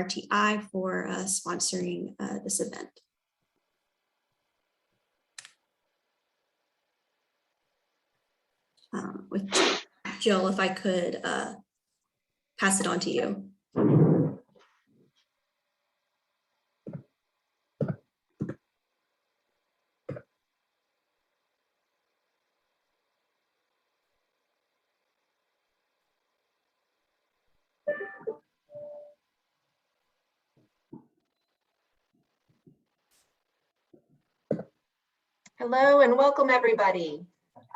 RTI for sponsoring this event. With Jill, if I could pass it on to you. Hello and welcome everybody.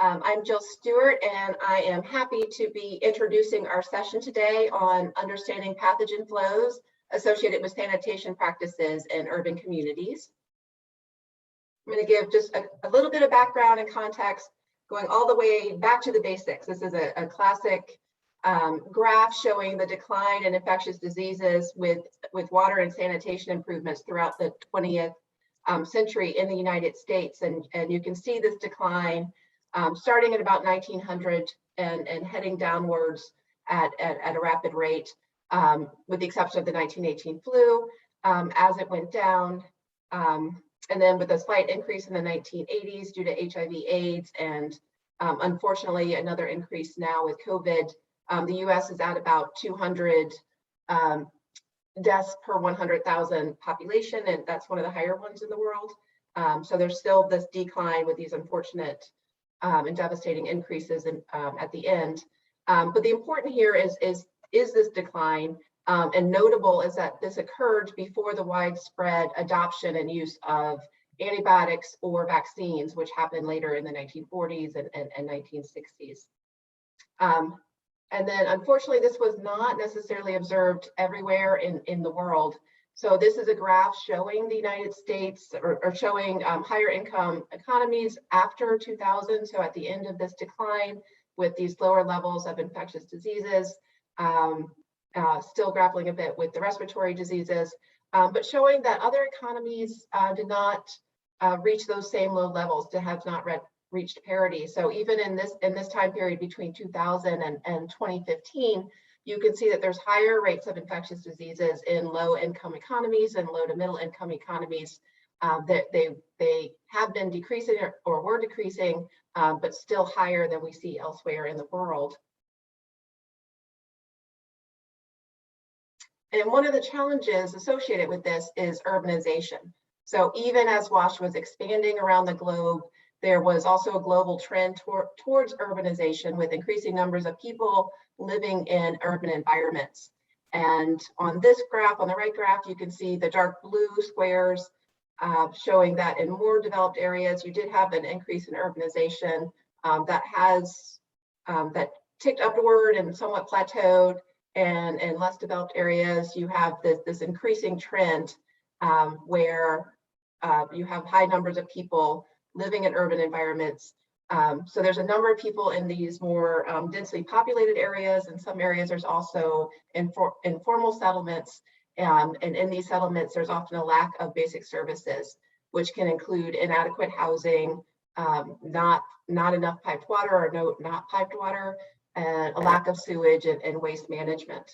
I'm Jill Stewart and I am happy to be introducing our session today on understanding pathogen flows associated with sanitation practices in urban communities. I'm going to give just a little bit of background and context going all the way back to the basics. This is a classic graph showing the decline in infectious diseases with water and sanitation improvements throughout the 20th century in the United States. And you can see this decline starting at about 1900 and heading downwards at a rapid rate, with the exception of the 1918 flu, as it went down. And then with a slight increase in the 1980s due to HIV/AIDS, and unfortunately another increase now with COVID. The US is at about 200 deaths per 100,000 population, and that's one of the higher ones in the world. So there's still this decline with these unfortunate and devastating increases at the end. But the important here is this decline, and notable is that this occurred before the widespread adoption and use of antibiotics or vaccines, which happened later in the 1940s and 1960s. And then unfortunately, this was not necessarily observed everywhere in the world. So this is a graph showing the United States or showing higher income economies after 2000. So at the end of this decline with these lower levels of infectious diseases, still grappling a bit with the respiratory diseases, but showing that other economies did not reach those same low levels, to have not reached parity. So even in this time period between 2000 and 2015, you can see that there's higher rates of infectious diseases in low income economies and low to middle income economies. That they have been decreasing or were decreasing, but still higher than we see elsewhere in the world. And one of the challenges associated with this is urbanization. So even as WASH was expanding around the globe, there was also a global trend towards urbanization, with increasing numbers of people living in urban environments. And on this graph, on the right graph, you can see the dark blue squares showing that in more developed areas, you did have an increase in urbanization that ticked upward and somewhat plateaued. And in less developed areas, you have this increasing trend where you have high numbers of people living in urban environments. So there's a number of people in these more densely populated areas. In some areas, there's also informal settlements. And in these settlements, there's often a lack of basic services, which can include inadequate housing, not enough piped water or not piped water, and a lack of sewage and waste management.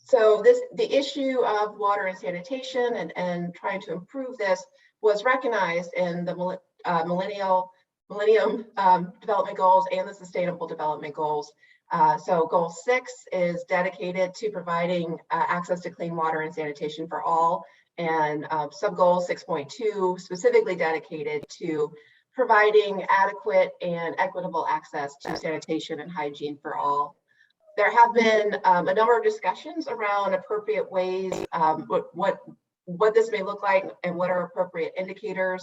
So the issue of water and sanitation and trying to improve this was recognized in the Millennium Development Goals and the Sustainable Development Goals. So Goal 6 is dedicated to providing access to clean water and sanitation for all, and sub-goal 6.2 specifically dedicated to providing adequate and equitable access to sanitation and hygiene for all. There have been a number of discussions around appropriate ways, what this may look like and what are appropriate indicators.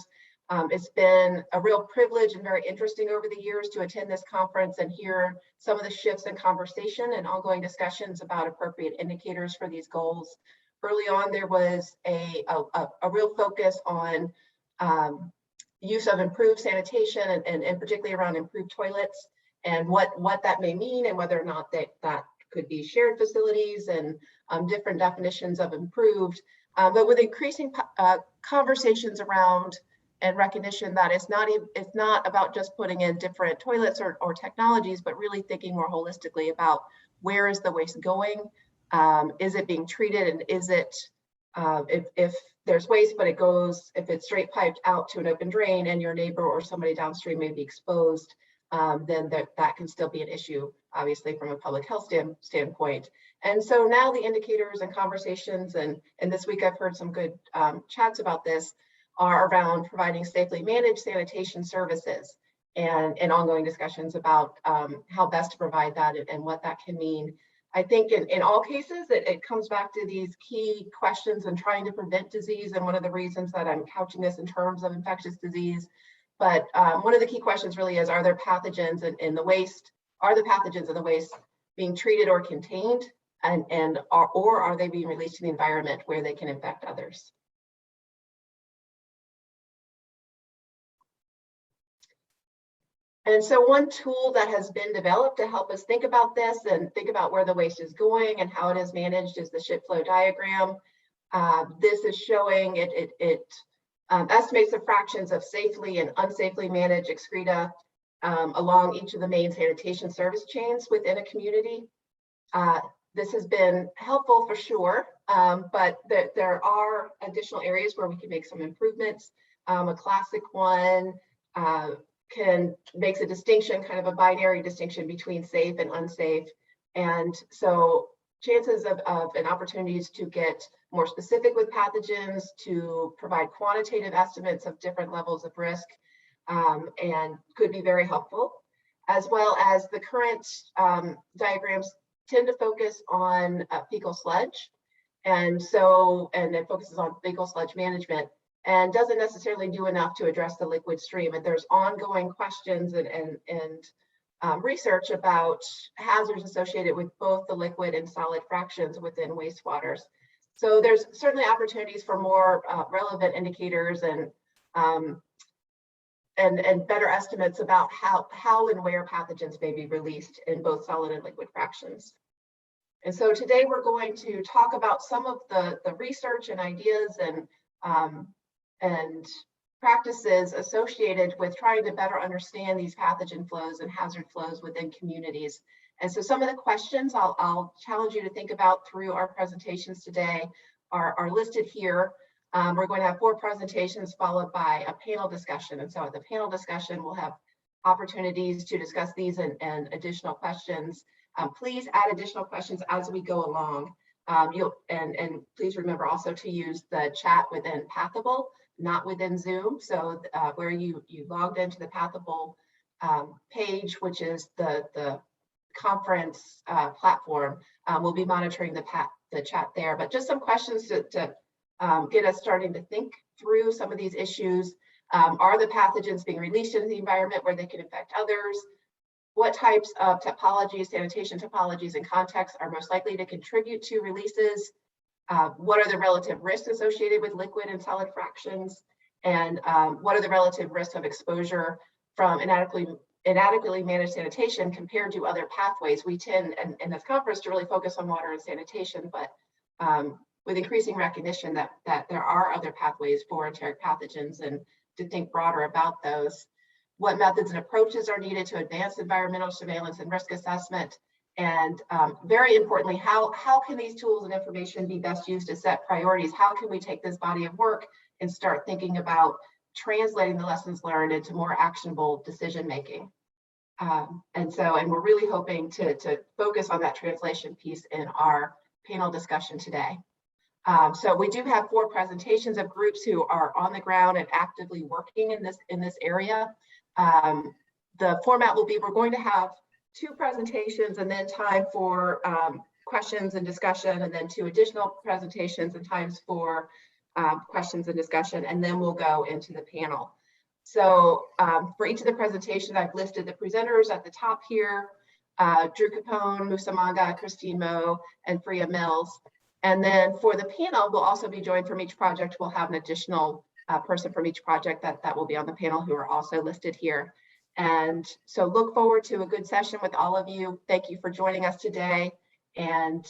It's been a real privilege and very interesting over the years to attend this conference and hear some of the shifts in conversation and ongoing discussions about appropriate indicators for these goals. Early on, there was a real focus on use of improved sanitation and particularly around improved toilets, and what that may mean, and whether or not that could be shared facilities and different definitions of improved. But with increasing conversations around and recognition that it's not about just putting in different toilets or technologies, but really thinking more holistically about where is the waste going? Is it being treated, and is it, if there's waste, but if it's straight piped out to an open drain and your neighbor or somebody downstream may be exposed, then that can still be an issue, obviously, from a public health standpoint. And so now the indicators and conversations, and this week I've heard some good chats about this, are around providing safely managed sanitation services and ongoing discussions about how best to provide that and what that can mean. I think in all cases, it comes back to these key questions and trying to prevent disease. And one of the reasons that I'm couching this in terms of infectious disease, but one of the key questions really is, are there pathogens in the waste? Are the pathogens in the waste being treated or contained? Or are they being released to the environment where they can infect others? And so one tool that has been developed to help us think about this and think about where the waste is going and how it is managed is the ship flow diagram. This is showing it estimates the fractions of safely and unsafely managed excreta along each of the main sanitation service chains within a community. This has been helpful for sure, but there are additional areas where we can make some improvements. A classic one makes a distinction, kind of a binary distinction between safe and unsafe. And so chances of and opportunities to get more specific with pathogens, to provide quantitative estimates of different levels of risk, and could be very helpful, as well as the current diagrams tend to focus on fecal sludge. And it focuses on fecal sludge management and doesn't necessarily do enough to address the liquid stream. And there's ongoing questions and research about hazards associated with both the liquid and solid fractions within wastewaters. So there's certainly opportunities for more relevant indicators and better estimates about how and where pathogens may be released in both solid and liquid fractions. And so today we're going to talk about some of the research and ideas and practices associated with trying to better understand these pathogen flows and hazard flows within communities. And so some of the questions I'll challenge you to think about through our presentations today are listed here. We're going to have 4 presentations followed by a panel discussion. And so at the panel discussion, we'll have opportunities to discuss these and additional questions. Please add additional questions as we go along. And please remember also to use the chat within Pathable, not within Zoom. So where you logged into the Pathable page, which is the conference platform, we'll be monitoring the chat there. But just some questions to get us starting to think through some of these issues. Are the pathogens being released into the environment where they can infect others? What types of topologies, sanitation topologies and contexts are most likely to contribute to releases? What are the relative risks associated with liquid and solid fractions? And what are the relative risks of exposure from inadequately managed sanitation compared to other pathways? We tend, in this conference, to really focus on water and sanitation, but with increasing recognition that there are other pathways for enteric pathogens, and to think broader about those. What methods and approaches are needed to advance environmental surveillance and risk assessment? And very importantly, how can these tools and information be best used to set priorities? How can we take this body of work and start thinking about translating the lessons learned into more actionable decision making? And we're really hoping to focus on that translation piece in our panel discussion today. So we do have 4 presentations of groups who are on the ground and actively working in this area. The format will be, we're going to have 2 presentations and then time for questions and discussion, and then 2 additional presentations and times for questions and discussion, and then we'll go into the panel. So for each of the presentations, I've listed the presenters at the top here: Drew Capone, Musa Manga, Christine Moe, and Freya Mills. And then for the panel, we'll also be joined from each project. We'll have an additional person from each project that will be on the panel who are also listed here. And so look forward to a good session with all of you. Thank you for joining us today. And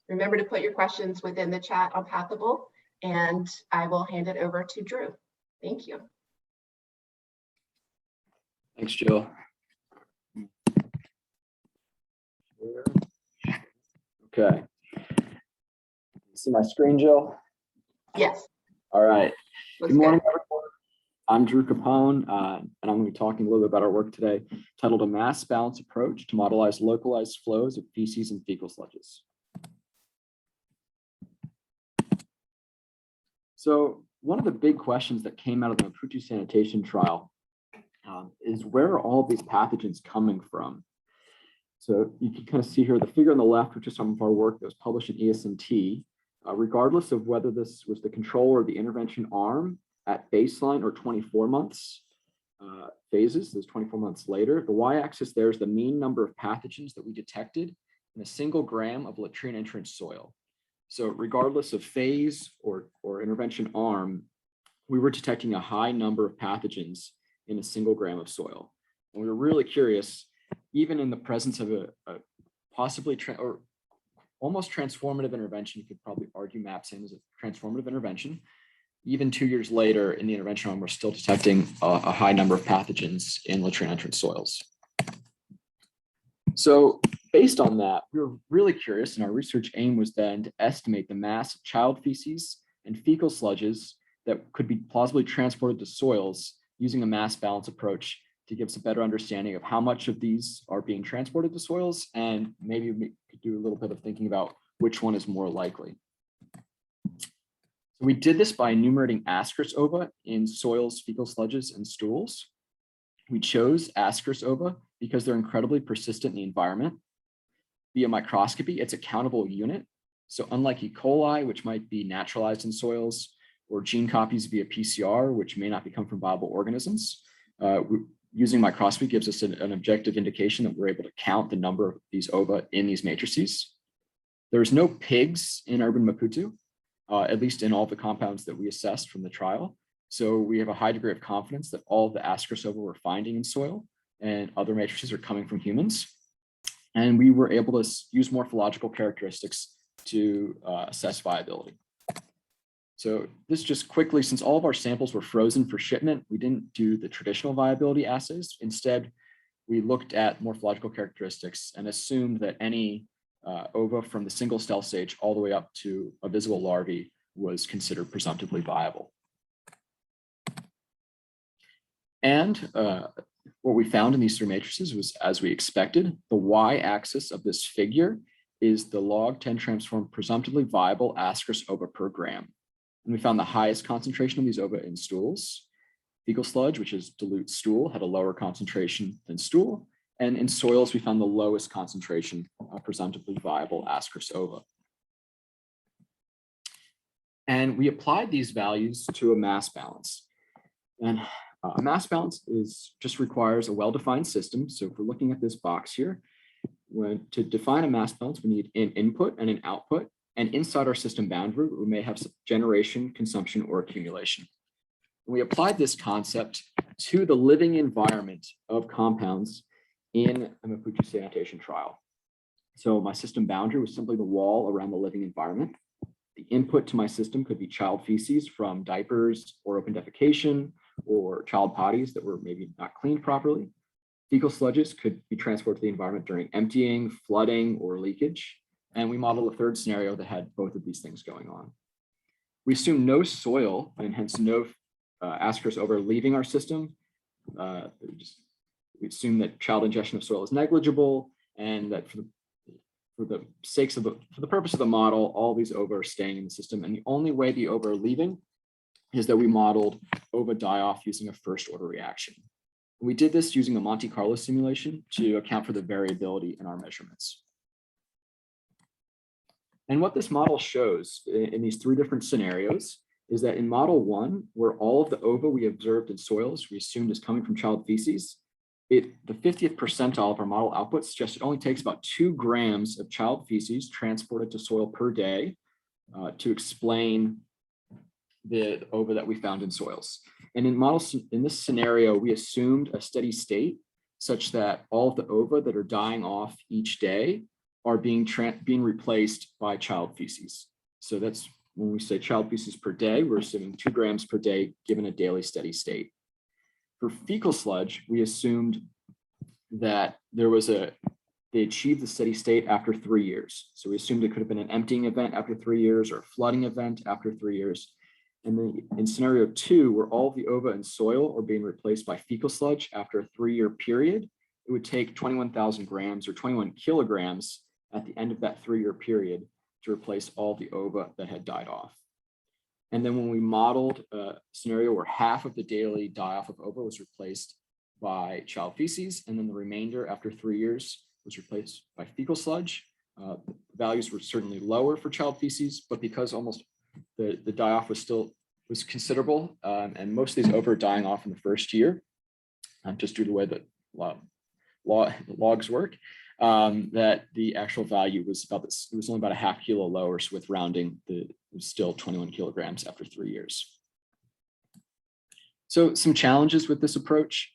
remember to put your questions within the chat on Pathable, and I will hand it over to Drew. Thank you. Thanks, Jill. Okay. See my screen, Jill? Yes. All right. Looks Good morning, good. everyone. I'm Drew Capone, and I'm going to be talking a little bit about our work today, titled A Mass Balance Approach to Modelize Localized Flows of Feces and Fecal Sludges. So one of the big questions that came out of the Maputo sanitation trial is where are all these pathogens coming from? So you can kind of see here the figure on the left, which is some of our work that was published in ESNT, regardless of whether this was the control or the intervention arm at baseline or 24 months phases, those 24 months later. The y-axis there is the mean number of pathogens that we detected in a single gram of latrine entrant soil. So regardless of phase or intervention arm, we were detecting a high number of pathogens in a single gram of soil. And we were really curious, even in the presence of a possibly or almost transformative intervention, you could probably argue MAPSAN is a transformative intervention. Even 2 years later in the intervention arm, we're still detecting a high number of pathogens in latrine entrant soils. So based on that, we were really curious, and our research aim was then to estimate the mass of child feces and fecal sludges that could be plausibly transported to soils using a mass balance approach to give us a better understanding of how much of these are being transported to soils, and maybe we could do a little bit of thinking about which one is more likely. So we did this by enumerating Ascaris ova in soils, fecal sludges, and stools. We chose Ascaris ova because they're incredibly persistent in the environment. Via microscopy, it's a countable unit. So unlike E. coli, which might be naturalized in soils, or gene copies via PCR, which may not become from viable organisms, using microscopy gives us an objective indication that we're able to count the number of these ova in these matrices. There's no pigs in urban Maputo, at least in all the compounds that we assessed from the trial. So we have a high degree of confidence that all of the Ascaris ova we're finding in soil and other matrices are coming from humans. And we were able to use morphological characteristics to assess viability. So this just quickly, since all of our samples were frozen for shipment, we didn't do the traditional viability assays. Instead, we looked at morphological characteristics and assumed that any ova from the single cell stage all the way up to a visible larvae was considered presumptively viable. And what we found in these three matrices was as we expected. The y-axis of this figure is the log 10 transformed presumptively viable Ascaris ova per gram. And we found the highest concentration of these ova in stools. Fecal sludge, which is dilute stool, had a lower concentration than stool. And in soils, we found the lowest concentration of presumptively viable Ascaris ova. And we applied these values to a mass balance. And a mass balance just requires a well-defined system. So if we're looking at this box here, to define a mass balance, we need an input and an output. And inside our system boundary, we may have generation, consumption, or accumulation. And we applied this concept to the living environment of compounds in a Maputo sanitation trial. So my system boundary was simply the wall around the living environment. The input to my system could be child feces from diapers or open defecation, or child potties that were maybe not cleaned properly. Fecal sludges could be transported to the environment during emptying, flooding, or leakage. And we modeled a third scenario that had both of these things going on. We assume no soil and hence no Ascaris ova leaving our system. We assume that child ingestion of soil is negligible, and that for the purpose of the model, all these ova are staying in the system. And the only way the ova are leaving is that we modeled ova die-off using a first order reaction. We did this using a Monte Carlo simulation to account for the variability in our measurements. And what this model shows in these three different scenarios is that in model one, where all of the ova we observed in soils we assumed is coming from child feces, the 50th percentile of our model output suggests it only takes about 2 grams of child feces transported to soil per day to explain the ova that we found in soils. And in this scenario, we assumed a steady state such that all of the ova that are dying off each day are being replaced by child feces. So that's when we say child feces per day, we're assuming 2 grams per day given a daily steady state. For fecal sludge, we assumed that they achieved the steady state after 3 years. So we assumed it could have been an emptying event after 3 years or a flooding event after 3 years. And then in scenario 2, where all the ova and soil are being replaced by fecal sludge after a 3-year period, it would take 21,000 grams or 21 kilograms at the end of that 3-year period to replace all the ova that had died off. And then when we modeled a scenario where half of the daily die-off of ova was replaced by child feces, and then the remainder after 3 years was replaced by fecal sludge, values were certainly lower for child feces, but because almost the die-off was considerable, and most of these ova are dying off in the first year, just due to the way that logs work, that the actual value was about this. It was only about a half kilo lower. So with rounding, it was still 21 kilograms after 3 years. So some challenges with this approach: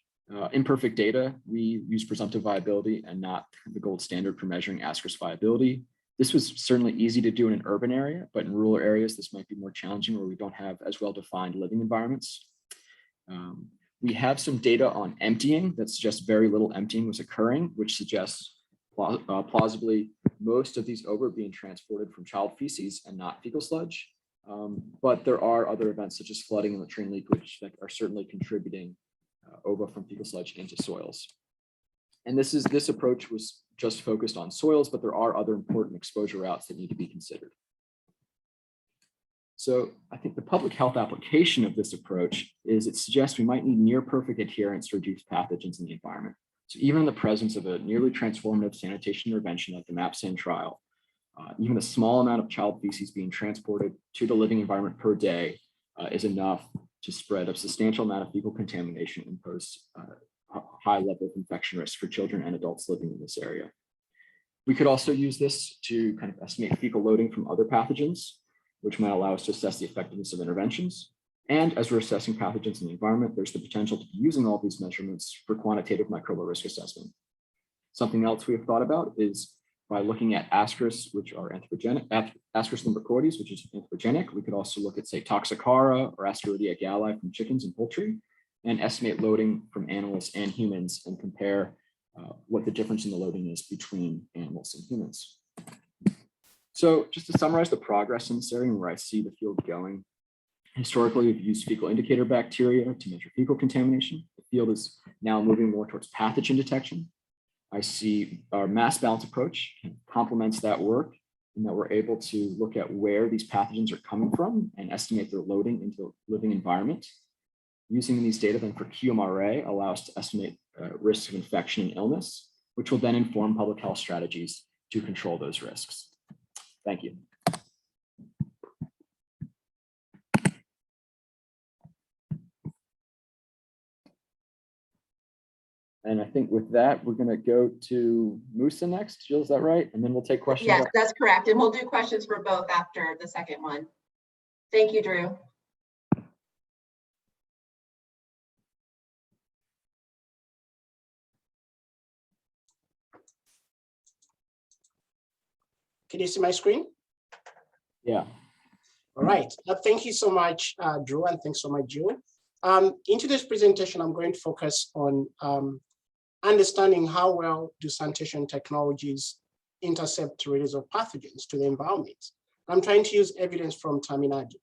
imperfect data. We use presumptive viability and not the gold standard for measuring ascaris viability. This was certainly easy to do in an urban area, but in rural areas, this might be more challenging where we don't have as well-defined living environments. We have some data on emptying that suggests very little emptying was occurring, which suggests plausibly most of these ova are being transported from child feces and not fecal sludge. But there are other events such as flooding and latrine leakage that are certainly contributing ova from fecal sludge into soils. And this approach was just focused on soils, but there are other important exposure routes that need to be considered. So I think the public health application of this approach is it suggests we might need near perfect adherence to reduce pathogens in the environment. So even in the presence of a nearly transformative sanitation intervention like the MAPSAN trial, even a small amount of child feces being transported to the living environment per day is enough to spread a substantial amount of fecal contamination and pose a high level of infection risk for children and adults living in this area. We could also use this to kind of estimate fecal loading from other pathogens, which might allow us to assess the effectiveness of interventions. And as we're assessing pathogens in the environment, there's the potential to be using all these measurements for quantitative microbial risk assessment. Something else we have thought about is by looking at ascaris, which are anthropogenic, ascaris lumbricoides, which is anthropogenic. We could also look at, say, Toxicara or Ascaridia galli from chickens and poultry, and estimate loading from animals and humans and compare what the difference in the loading is between animals and humans. So just to summarize the progress in this area and where I see the field going, historically, we've used fecal indicator bacteria to measure fecal contamination. The field is now moving more towards pathogen detection. I see our mass balance approach complements that work in that we're able to look at where these pathogens are coming from and estimate their loading into the living environment. Using these data then for QMRA allows us to estimate risks of infection and illness, which will then inform public health strategies to control those risks. Thank you. And I think with that, we're going to go to Musa next. Jill, is that right? And then we'll take questions. Yes, that's correct. And we'll do questions for both after the second one. Thank you, Drew. Can you see my screen? Yeah. All right. Thank you so much, Drew, and thanks so much, Jill. In today's presentation, I'm going to focus on understanding how well do sanitation technologies intercept release of pathogens to the environment. I'm trying to use evidence from terminology.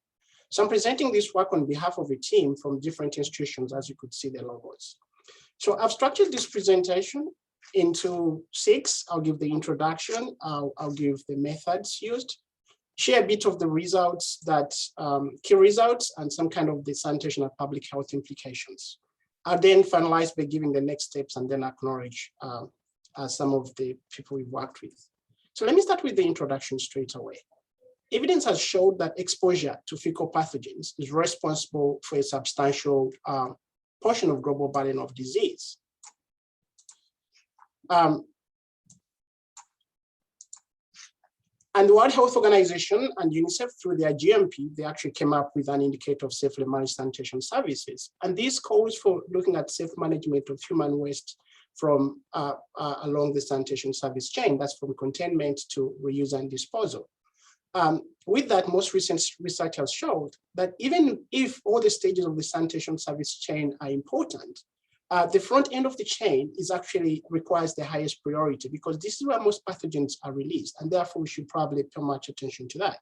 So I'm presenting this work on behalf of a team from different institutions, as you could see the logos. So I've structured this presentation into 6. I'll give the introduction, I'll give the methods used, share a bit of the results that, key results and some kind of the sanitation and public health implications. I'll then finalize by giving the next steps and then acknowledge some of the people we've worked with. So let me start with the introduction straight away. Evidence has showed that exposure to fecal pathogens is responsible for a substantial portion of global burden of disease. And the World Health Organization and UNICEF, through their GMP, they actually came up with an indicator of safely managed sanitation services. And this calls for looking at safe management of human waste from along the sanitation service chain. That's from containment to reuse and disposal. with that, most recent research has showed that even if all the stages of the sanitation service chain are important, the front end of the chain is actually requires the highest priority because this is where most pathogens are released, and therefore we should probably pay much attention to that.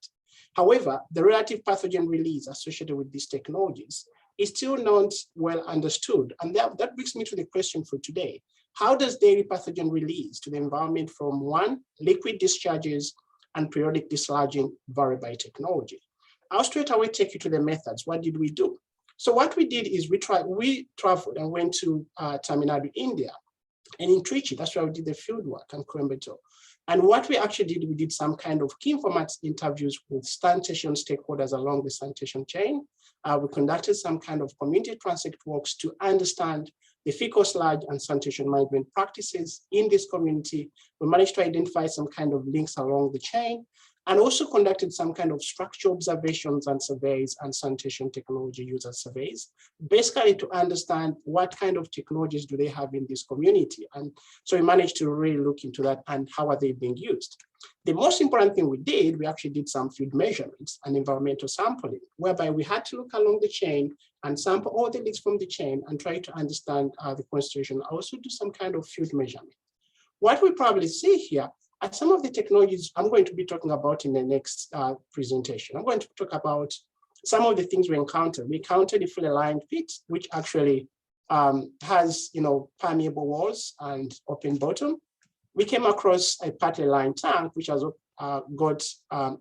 However, the relative pathogen release associated with these technologies is still not well understood. And that brings me to the question for today. How does daily pathogen release to the environment from one, liquid discharges and periodic dislodging vary by technology? I'll straight away take you to the methods. What did we do? So what we did is we traveled and went to Tamil Nadu, India, and in Trichy, that's where we did the field work, and Coimbatore. And what we actually did, we did some kind of key informatics interviews with sanitation stakeholders along the sanitation chain. We conducted some kind of community transect works to understand the fecal sludge and sanitation management practices in this community. We managed to identify some kind of links along the chain, and also conducted some kind of structural observations and surveys and sanitation technology user surveys, basically to understand what kind of technologies do they have in this community. And so we managed to really look into that and how are they being used. The most important thing we did, we actually did some field measurements and environmental sampling, whereby we had to look along the chain and sample all the links from the chain and try to understand the concentration, also do some kind of field measurement. What we probably see here are some of the technologies I'm going to be talking about in the next presentation. I'm going to talk about some of the things we encountered. We encountered the fully lined pit, which actually has permeable walls and open bottom. We came across a partly lined tank, which has got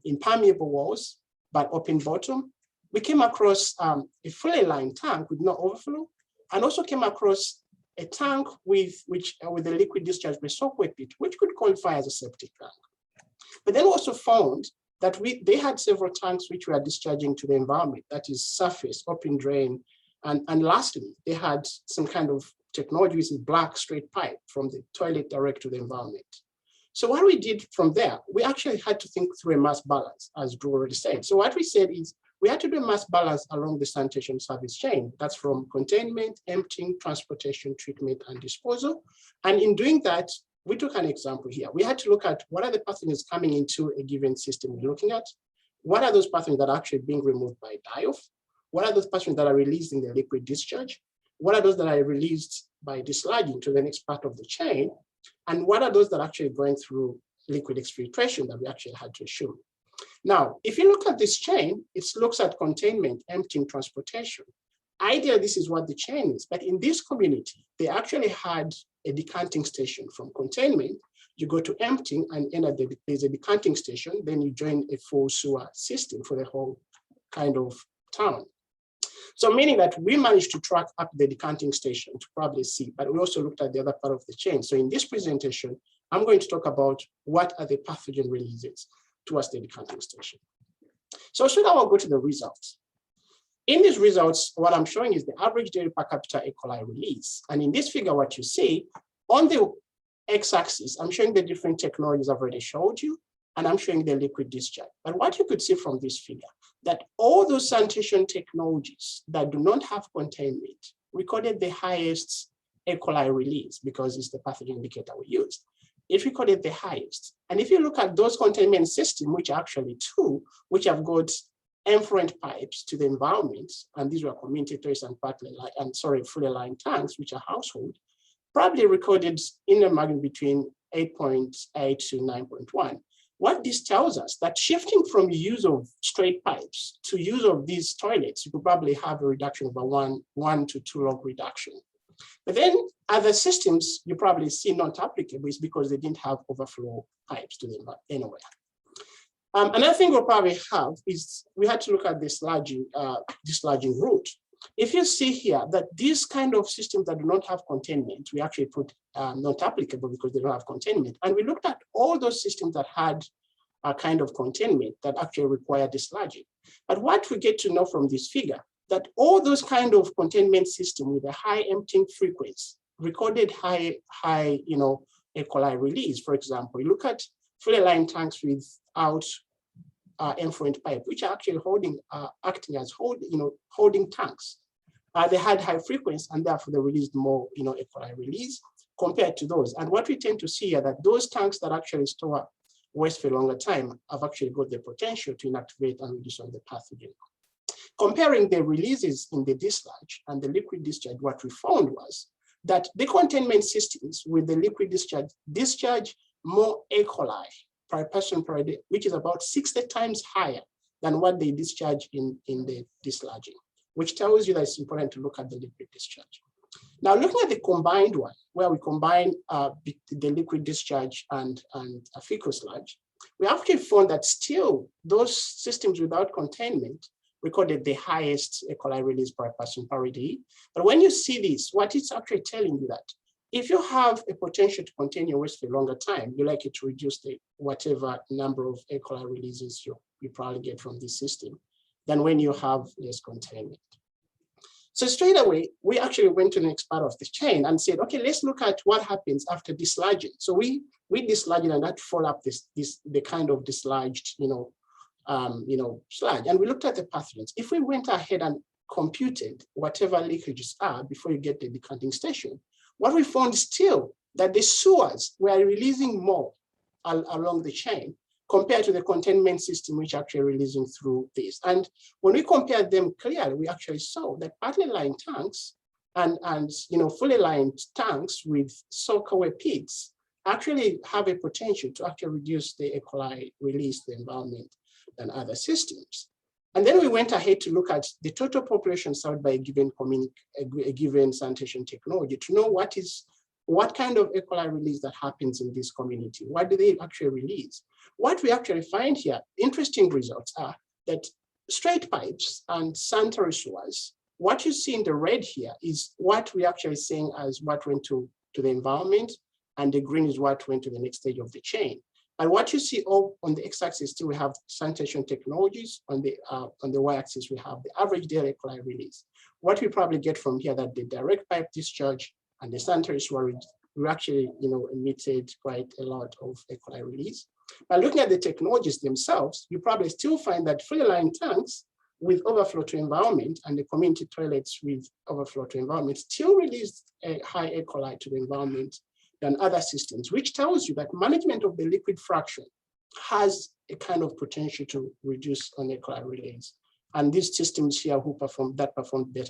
impermeable walls, but open bottom. We came across a fully lined tank with no overflow, and also came across a tank with a liquid discharge by soakaway pit, which could qualify as a septic tank. But then also found that they had several tanks which were discharging to the environment, that is surface, open drain. And lastly, they had some kind of technology with a black straight pipe from the toilet direct to the environment. So what we did from there, we actually had to think through a mass balance, as Drew already said. So what we said is, we had to do a mass balance along the sanitation service chain. That's from containment, emptying, transportation, treatment, and disposal. And in doing that, we took an example here. We had to look at what are the pathogens coming into a given system we're looking at. What are those pathogens that are actually being removed by die-off? What are those pathogens that are released in the liquid discharge? What are those that are released by dislodging to the next part of the chain? And what are those that are actually going through liquid exfiltration that we actually had to assume? Now, if you look at this chain, it looks at containment, emptying, transportation. Ideally, this is what the chain is, but in this community, they actually had a decanting station from containment. You go to emptying and there's a decanting station, then you join a full sewer system for the whole kind of town. So meaning that we managed to track up the decanting station to probably see, but we also looked at the other part of the chain. So in this presentation, I'm going to talk about what are the pathogen releases towards the decanting station. So should I go to the results? In these results, what I'm showing is the average daily per capita E. coli release. And in this figure, what you see on the x-axis, I'm showing the different technologies I've already showed you, and I'm showing the liquid discharge. But what you could see from this figure, that all those sanitation technologies that do not have containment recorded the highest E. coli release because it's the pathogen indicator we used. It recorded the highest. And if you look at those containment systems, which are actually two, which have got effluent pipes to the environment, and these were community trace and fully lined tanks, which are household, probably recorded in the margin between 8.8 to 9.1. What this tells us that shifting from use of straight pipes to use of these toilets, you could probably have a reduction of a 1 to 2 log reduction. But then other systems you probably see not applicable is because they didn't have overflow pipes to them anywhere. Another thing we'll probably have is we had to look at the dislodging route. If you see here that these kind of systems that do not have containment, we actually put not applicable because they don't have containment. And we looked at all those systems that had a kind of containment that actually require dislodging. But what we get to know from this figure, that all those kind of containment system with a high emptying frequency recorded high E. coli release. For example, you look at fully lined tanks without effluent pipe, which are actually acting as holding tanks. They had high frequency and therefore they released more E. coli release compared to those. And what we tend to see are that those tanks that actually store waste for a longer time have actually got the potential to inactivate and reduce on the pathogen. Comparing the releases in the discharge and the liquid discharge, what we found was that the containment systems with the liquid discharge more E. coli per person per day, which is about 60 times higher than what they discharge in the discharging, which tells you that it's important to look at the liquid discharge. Now, looking at the combined one, where we combine the liquid discharge and a fecal sludge, we actually found that still those systems without containment recorded the highest E. coli release per person per day. But when you see this, what it's actually telling you that if you have a potential to contain your waste for a longer time, you like it to reduce the whatever number of E. coli releases you probably get from this system than when you have less containment. So straight away, we actually went to the next part of the chain and said, okay, let's look at what happens after dislodging. So we dislodged and that follow up the kind of dislodged, sludge. And we looked at the pathogens. If we went ahead and computed whatever leakages are before you get the decanting station, what we found still that the sewers were releasing more along the chain compared to the containment system, which actually releasing through this. And when we compared them clearly, we actually saw that partly lined tanks and fully lined tanks with soak-away pits actually have a potential to actually reduce the E. coli release to the environment than other systems. And then we went ahead to look at the total population served by a given sanitation technology to know what kind of E. coli release that happens in this community. What do they actually release? What we actually find here, interesting results are that straight pipes and sanitary sewers, what you see in the red here is what we're actually saying as what went to the environment, and the green is what went to the next stage of the chain. And what you see all on the x-axis, still we have sanitation technologies. On the y-axis, we have the average daily E. coli release. What we probably get from here that the direct pipe discharge and the sanitary sewer we actually emitted quite a lot of E. coli release. By looking at the technologies themselves, you probably still find that fully lined tanks with overflow to environment and the community toilets with overflow to environment still release a high E. coli to the environment than other systems, which tells you that management of the liquid fraction has a kind of potential to reduce on E. coli release. And these systems here performed better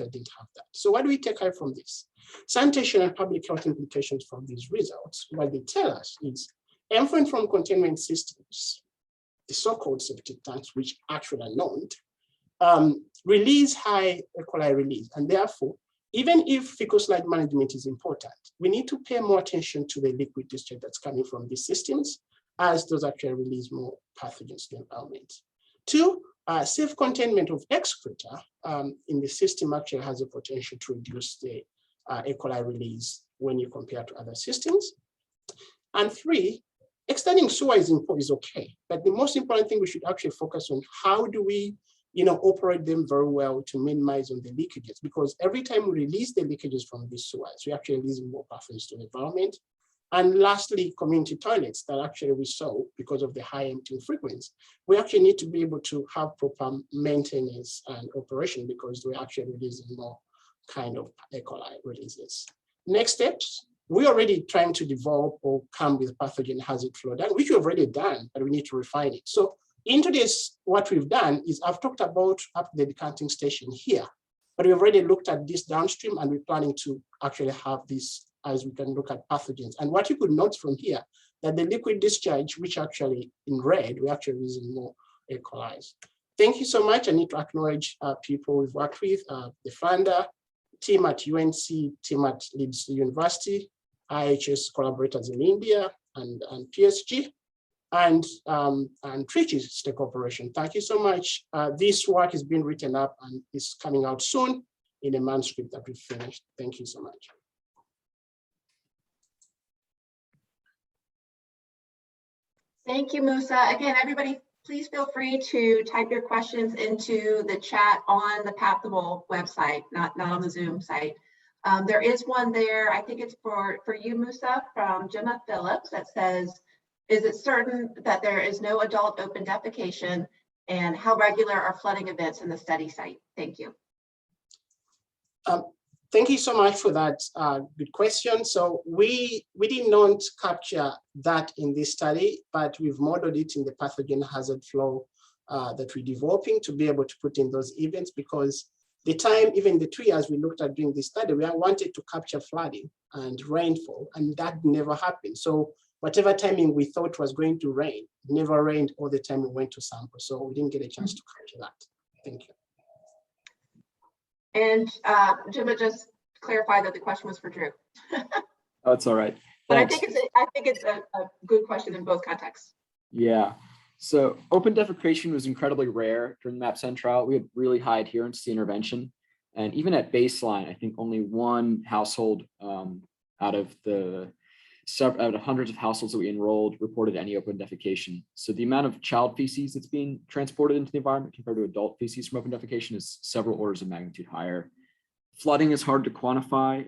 didn't have that. So what do we take out from this? Sanitation and public health implications from these results, what they tell us is effluent from containment systems, the so-called septic tanks, which actually are known, release high E. coli release. And therefore, even if fecal sludge management is important, we need to pay more attention to the liquid discharge that's coming from these systems, as those actually release more pathogens to the environment. Two, safe containment of excreta in the system actually has a potential to reduce the E. coli release when you compare to other systems. And three, extending sewer is okay, but the most important thing we should actually focus on, how do we operate them very well to minimize on the leakages, because every time we release the leakages from these sewers, we actually release more pathogens to the environment. And lastly, community toilets that actually we saw because of the high emptying frequency, we actually need to be able to have proper maintenance and operation because we're actually releasing more kind of E. coli releases. Next steps, we're already trying to develop or come with pathogen hazard flow down, which we've already done, but we need to refine it. So into this, what we've done is I've talked about up the decanting station here, but we've already looked at this downstream and we're planning to actually have this as we can look at pathogens. And what you could note from here, that the liquid discharge, which actually in red, we're actually using more E. coli. Thank you so much. I need to acknowledge people we've worked with, the founder, team at UNC, team at Leeds University, IHS collaborators in India and PSG, and Trichy State Corporation. Thank you so much. This work has been written up and is coming out soon in a manuscript that we finished. Thank you so much. Thank you, Musa. Again, everybody, please feel free to type your questions into the chat on the Pathogen website, not on the Zoom site. There is one there, I think it's for you, Musa, from Gemma Phillips that says, is it certain that there is no adult open defecation, and how regular are flooding events in the study site? Thank you. Thank you so much for that good question. So we did not capture that in this study, but we've modeled it in the pathogen hazard flow that we're developing to be able to put in those events, because the time, even the 2 years we looked at doing this study, we wanted to capture flooding and rainfall, and that never happened. So whatever timing we thought was going to rain, it never rained all the time we went to sample. So we didn't get a chance to capture that. Thank you. And Jim, just clarify that the question was for Drew. Oh, it's all right. But Thanks. I think it's a good question in both contexts. Yeah. So open defecation was incredibly rare during the MAPSEN trial. We had really high adherence to intervention. And even at baseline, I think only one household out of hundreds of households that we enrolled reported any open defecation. So the amount of child feces that's being transported into the environment compared to adult feces from open defecation is several orders of magnitude higher. Flooding is hard to quantify.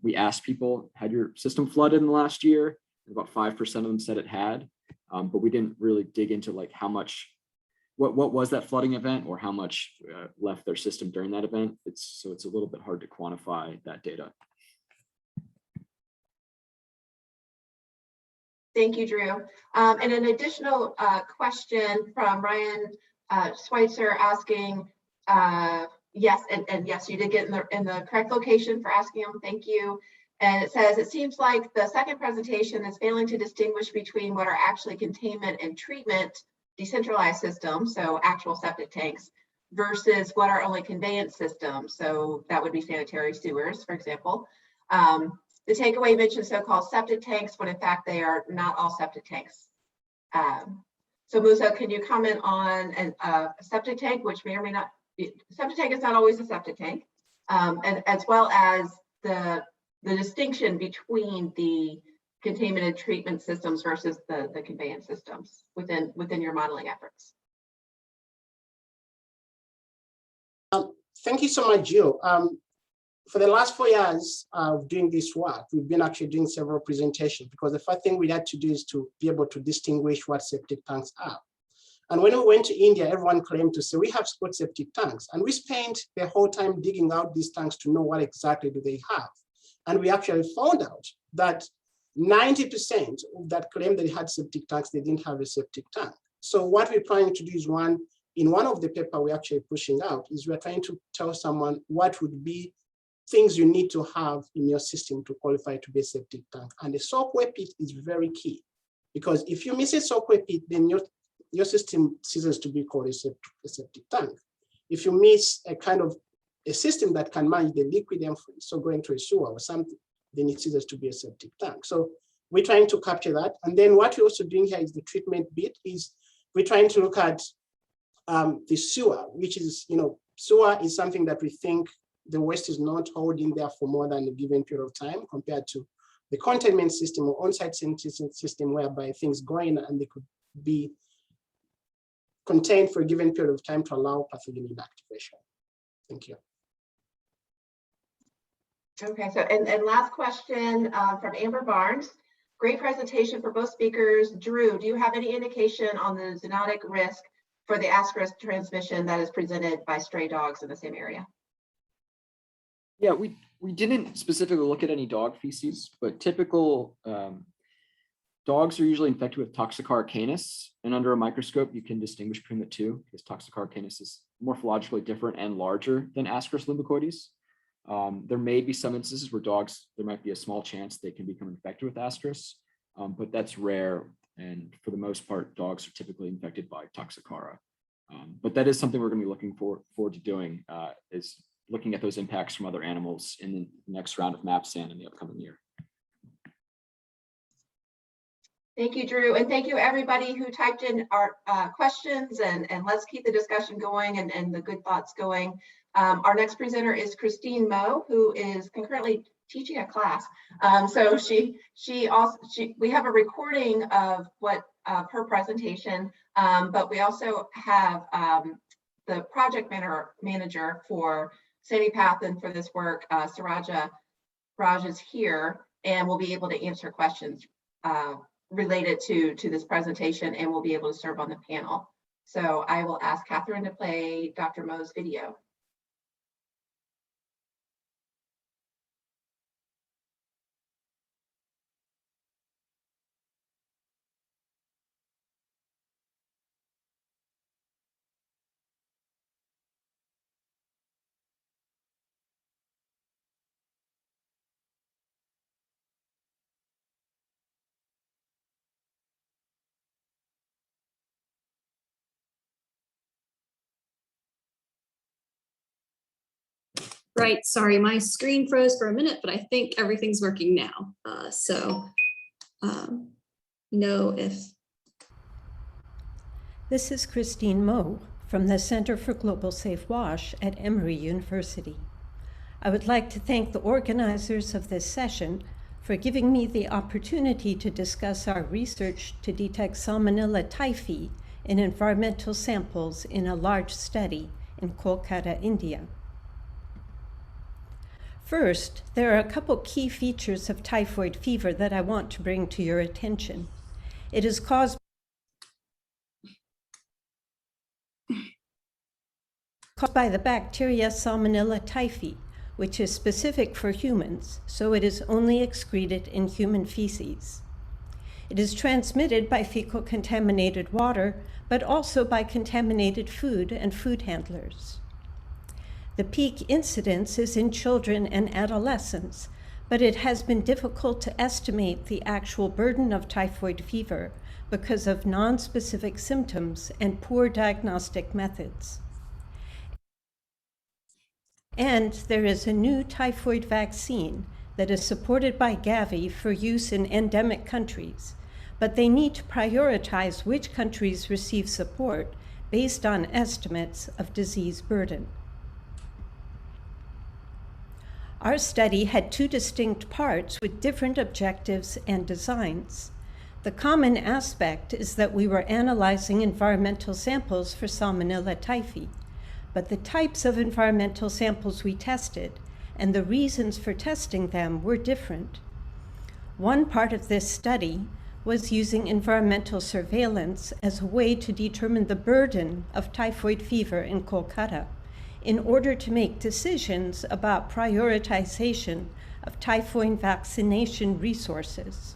We asked people, had your system flooded in the last year? And about 5% of them said it had, but we didn't really dig into like how much, what was that flooding event or how much left their system during that event. So it's a little bit hard to quantify that data. Thank you, Drew. And an additional question from Ryan Schweitzer asking, yes, and yes, you did get in the correct location for asking him. Thank you. And it says, it seems like the second presentation is failing to distinguish between what are actually containment and treatment decentralized systems, so actual septic tanks, versus what are only conveyance systems. So that would be sanitary sewers, for example. The takeaway mentions so-called septic tanks, when in fact they are not all septic tanks. So Musa, can you comment on a septic tank, which may or may not be, septic tank is not always a septic tank, and as well as the distinction between the containment and treatment systems versus the conveyance systems within your modeling efforts. Thank you so much, Jill. For the last 4 years of doing this work, we've been actually doing several presentations, because the first thing we had to do is to be able to distinguish what septic tanks are. And when we went to India, everyone claimed to say, we have spot septic tanks. And we spent the whole time digging out these tanks to know what exactly do they have. And we actually found out that 90% of that claim that they had septic tanks, they didn't have a septic tank. So what we're trying to do is in one of the paper we're actually pushing out is we're trying to tell someone what would be things you need to have in your system to qualify to be a septic tank. And the soakaway pit is very key, because if you miss a soakaway pit, then your system ceases to be called a septic tank. If you miss a kind of a system that can manage the liquid effluent, so going to a sewer or something, then it ceases to be a septic tank. So we're trying to capture that. And then what we're also doing here is the treatment bit, is we're trying to look at the sewer, which is, sewer is something that we think the waste is not holding there for more than a given period of time, compared to the containment system or on-site sanitation system, whereby things go in and they could be contained for a given period of time to allow pathogen inactivation. Thank you. Okay, so and last question from Amber Barnes. Great presentation for both speakers. Drew, do you have any indication on the zoonotic risk for the ascaris transmission that is presented by stray dogs in the same area? Yeah, we didn't specifically look at any dog feces, but typical dogs are usually infected with Toxocara canis, and under a microscope you can distinguish between the two, because Toxocara canis is morphologically different and larger than Ascaris lumbicoides. There may be some instances where dogs, there might be a small chance they can become infected with Ascaris, but that's rare, and for the most part, dogs are typically infected by Toxocara. But that is something we're going to be looking forward to doing, is looking at those impacts from other animals in the next round of MAPSAN in the upcoming year. Thank you, Drew, and thank you everybody who typed in our questions, and let's keep the discussion going and the good thoughts going. Our next presenter is Christine Moe, who is concurrently teaching a class. So we have a recording of her presentation, but we also have the project manager for SaniPath and for this work, Siraja Raj is here and will be able to answer questions related to this presentation, and will be able to serve on the panel. So I will ask Catherine to play Dr. Moe's video. Right, sorry, my screen froze for a minute, but I think everything's working now. Know if This is Christine Moe from the Center for Global Safe Wash at Emory University. I would like to thank the organizers of this session for giving me the opportunity to discuss our research to detect Salmonella typhi in environmental samples in a large study in Kolkata, India. First, there are a couple key features of typhoid fever that I want to bring to your attention. It is caused by the bacteria Salmonella typhi, which is specific for humans, so it is only excreted in human feces. It is transmitted by fecal contaminated water, but also by contaminated food and food handlers. The peak incidence is in children and adolescents, but it has been difficult to estimate the actual burden of typhoid fever because of nonspecific symptoms and poor diagnostic methods. And there is a new typhoid vaccine that is supported by Gavi for use in endemic countries, but they need to prioritize which countries receive support based on estimates of disease burden. Our study had two distinct parts with different objectives and designs. The common aspect is that we were analyzing environmental samples for Salmonella typhi, but the types of environmental samples we tested and the reasons for testing them were different. One part of this study was using environmental surveillance as a way to determine the burden of typhoid fever in Kolkata in order to make decisions about prioritization of typhoid vaccination resources.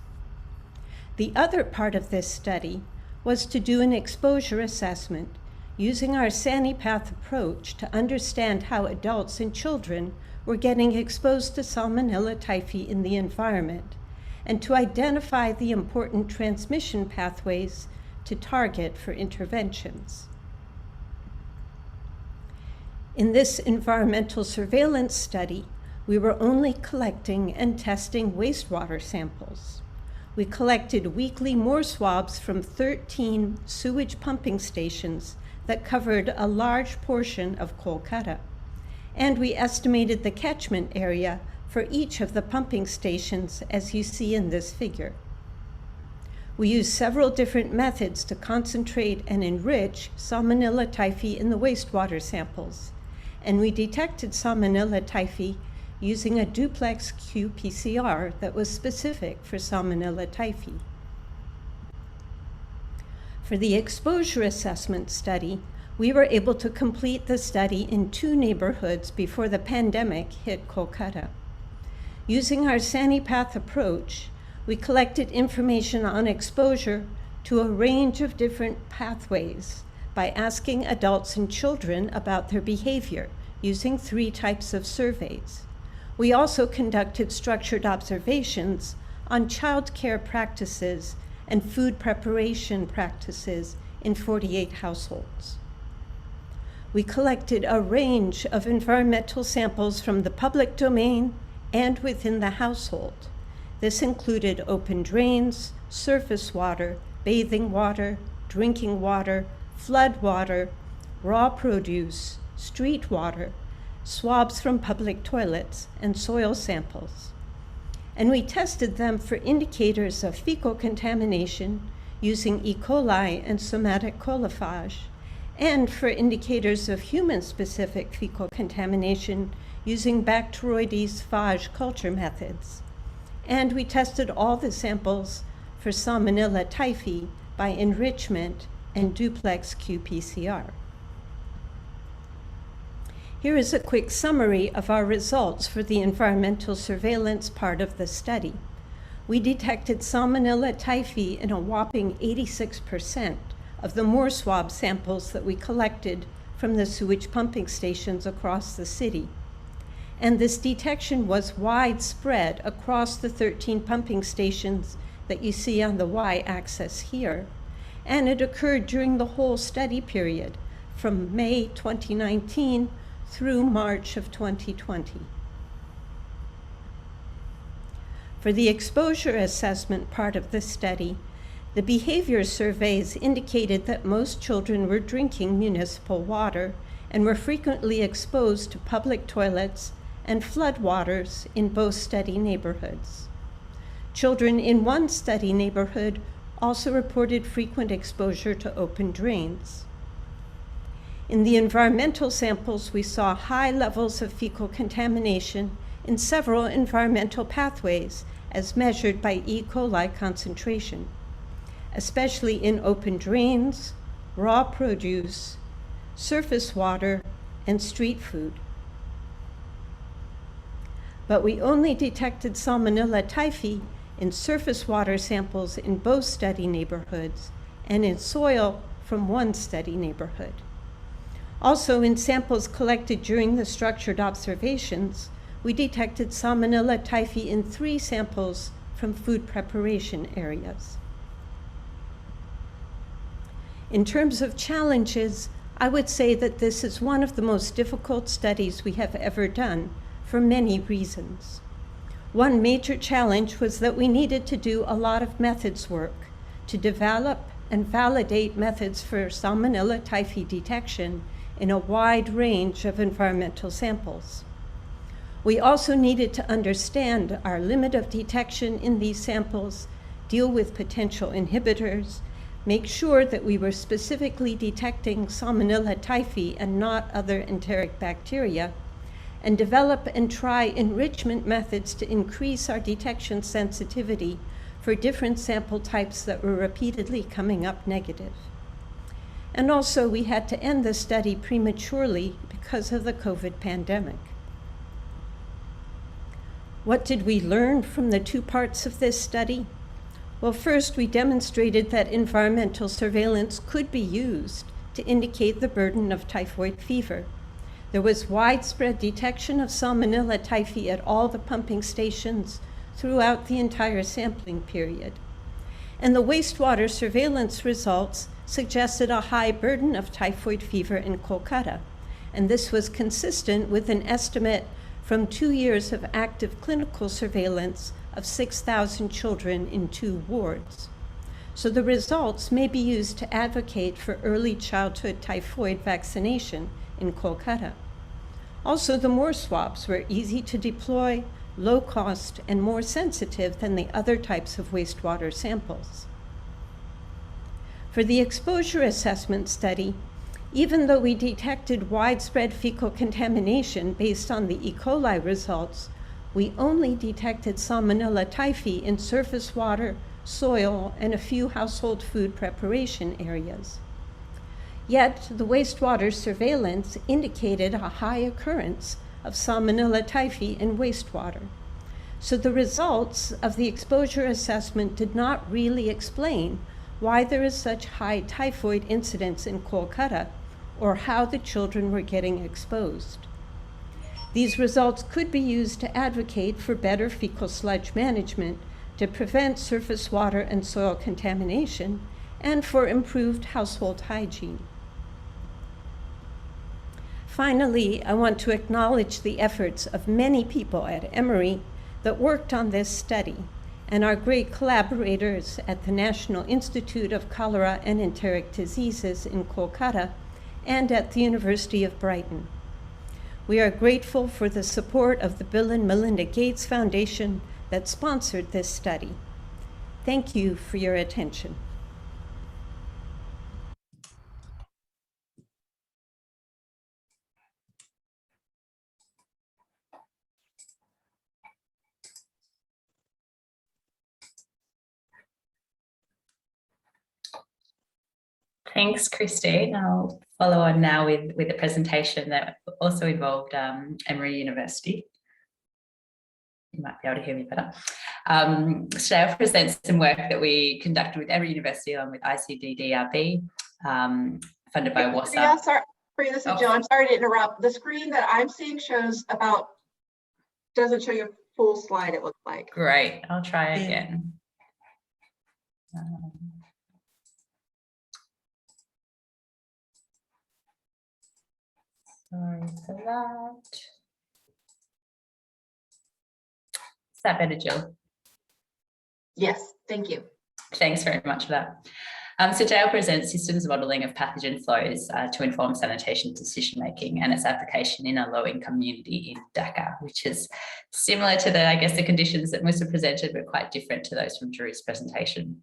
The other part of this study was to do an exposure assessment using our SaniPath approach to understand how adults and children were getting exposed to Salmonella typhi in the environment, and to identify the important transmission pathways to target for interventions. In this environmental surveillance study, we were only collecting and testing wastewater samples. We collected weekly more swabs from 13 sewage pumping stations that covered a large portion of Kolkata, and we estimated the catchment area for each of the pumping stations as you see in this figure. We used several different methods to concentrate and enrich Salmonella typhi in the wastewater samples, and we detected Salmonella typhi using a duplex qPCR that was specific for Salmonella typhi. For the exposure assessment study, we were able to complete the study in 2 neighborhoods before the pandemic hit Kolkata. Using our SaniPath approach, we collected information on exposure to a range of different pathways by asking adults and children about their behavior using 3 types of surveys. We also conducted structured observations on child care practices and food preparation practices in 48 households. We collected a range of environmental samples from the public domain and within the household. This included open drains, surface water, bathing water, drinking water, flood water, raw produce, street water, swabs from public toilets, and soil samples. And we tested them for indicators of fecal contamination using E. coli and somatic coliphage, and for indicators of human-specific fecal contamination using Bacteroides phage culture methods. And we tested all the samples for Salmonella typhi by enrichment and duplex qPCR. Here is a quick summary of our results for the environmental surveillance part of the study. We detected Salmonella typhi in a whopping 86% of the more swab samples that we collected from the sewage pumping stations across the city. And this detection was widespread across the 13 pumping stations that you see on the y-axis here. And it occurred during the whole study period, from May 2019 through March of 2020. For the exposure assessment part of the study, the behavior surveys indicated that most children were drinking municipal water and were frequently exposed to public toilets and floodwaters in both study neighborhoods. Children in one study neighborhood also reported frequent exposure to open drains. In the environmental samples, we saw high levels of fecal contamination in several environmental pathways as measured by E. coli concentration, especially in open drains, raw produce, surface water, and street food. But we only detected Salmonella typhi in surface water samples in both study neighborhoods and in soil from one study neighborhood. Also, in samples collected during the structured observations, we detected Salmonella typhi in 3 samples from food preparation areas. In terms of challenges, I would say that this is one of the most difficult studies we have ever done for many reasons. One major challenge was that we needed to do a lot of methods work to develop and validate methods for Salmonella typhi detection in a wide range of environmental samples. We also needed to understand our limit of detection in these samples, deal with potential inhibitors, make sure that we were specifically detecting Salmonella typhi and not other enteric bacteria, and develop and try enrichment methods to increase our detection sensitivity for different sample types that were repeatedly coming up negative. And also, we had to end the study prematurely because of the COVID pandemic. What did we learn from the 2 parts of this study? Well, first, we demonstrated that environmental surveillance could be used to indicate the burden of typhoid fever. There was widespread detection of Salmonella typhi at all the pumping stations throughout the entire sampling period. And the wastewater surveillance results suggested a high burden of typhoid fever in Kolkata. And this was consistent with an estimate from 2 years of active clinical surveillance of 6,000 children in 2 wards. So the results may be used to advocate for early childhood typhoid vaccination in Kolkata. Also, the Moore swabs were easy to deploy, low cost, and more sensitive than the other types of wastewater samples. For the exposure assessment study, even though we detected widespread fecal contamination based on the E. coli results, we only detected Salmonella typhi in surface water, soil, and a few household food preparation areas. Yet, the wastewater surveillance indicated a high occurrence of Salmonella typhi in wastewater. So the results of the exposure assessment did not really explain why there is such high typhoid incidence in Kolkata or how the children were getting exposed. These results could be used to advocate for better fecal sludge management to prevent surface water and soil contamination and for improved household hygiene. Finally, I want to acknowledge the efforts of many people at Emory that worked on this study and our great collaborators at the National Institute of Cholera and Enteric Diseases in Kolkata and at the University of Brighton. We are grateful for the support of the Bill and Melinda Gates Foundation that sponsored this study. Thank you for your attention. Thanks, Christine. I'll follow on now with a presentation that also involved Emory University. You might be able to hear me better. Today I'll present some work that we conducted with Emory University along with icddr, funded by WASA. Yeah, sorry, this is Jill. I'm sorry to interrupt. The screen that I'm seeing shows doesn't show your full slide, it looks like. Great, I'll try again. Sorry. for that. Is that better, Jill? Yes, thank you. Thanks very much for that. So today I'll present systems modelling of pathogen flows to inform sanitation decision-making and its application in a low-income community in Dhaka, which is similar to the, I guess, the conditions that Musa presented, but quite different to those from Drew's presentation.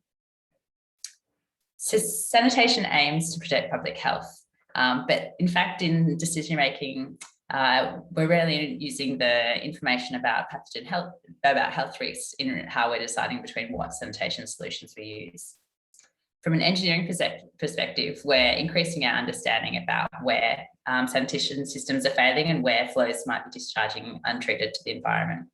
So sanitation aims to protect public health, but in fact, in decision-making, we're rarely using the information about pathogen health, about health risks in how we're deciding between what sanitation solutions we use. From an engineering perspective, we're increasing our understanding about where sanitation systems are failing and where flows might be discharging untreated to the environment.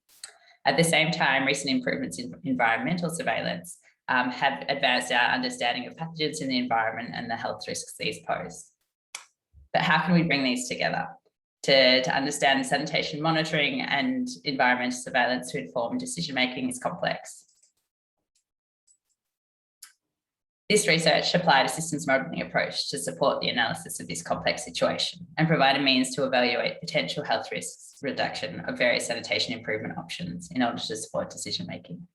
At the same time, recent improvements in environmental surveillance have advanced our understanding of pathogens in the environment and the health risks these pose. But how can we bring these together? To understand sanitation monitoring and environmental surveillance to inform decision-making is complex. This research applied a systems modelling approach to support the analysis of this complex situation and provide a means to evaluate potential health risks reduction of various sanitation improvement options in order to support decision-making.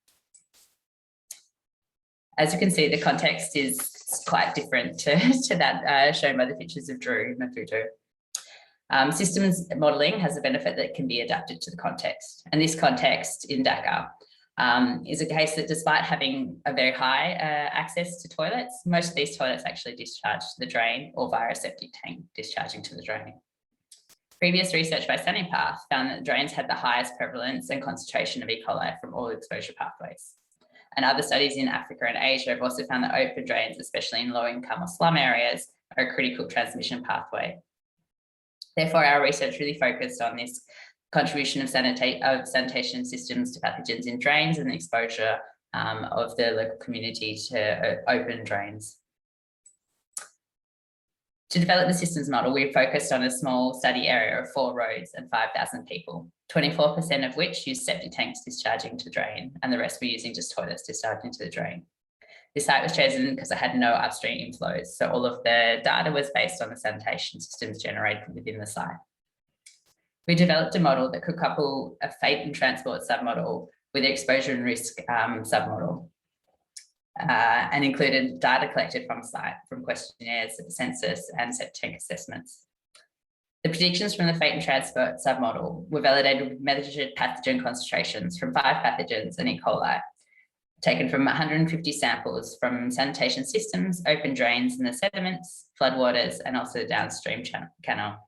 As you can see, the context is quite different to that shown by the pictures of Drew Mafuto. Systems modelling has a benefit that can be adapted to the context, and this context in Dhaka is a case that despite having a very high access to toilets, most of these toilets actually discharge to the drain or via a septic tank discharging to the drain. Previous research by SaniPath found that drains had the highest prevalence and concentration of E. coli from all exposure pathways. And other studies in Africa and Asia have also found that open drains, especially in low-income or slum areas, are a critical transmission pathway. Therefore, our research really focused on this contribution of sanitation systems to pathogens in drains and the exposure of the local community to open drains. To develop the systems model, we focused on a small study area of 4 roads and 5,000 people, 24% of which used septic tanks discharging to the drain, and the rest were using just toilets discharging to the drain. This site was chosen because it had no upstream inflows, so all of the data was based on the sanitation systems generated within the site. We developed a model that could couple a fate and transport submodel with the exposure and risk submodel, and included data collected from site from questionnaires, census, and septic tank assessments. The predictions from the fate and transport submodel were validated with measured pathogen concentrations from 5 pathogens and E. coli, taken from 150 samples from sanitation systems, open drains in the sediments, floodwaters, and also the downstream canal.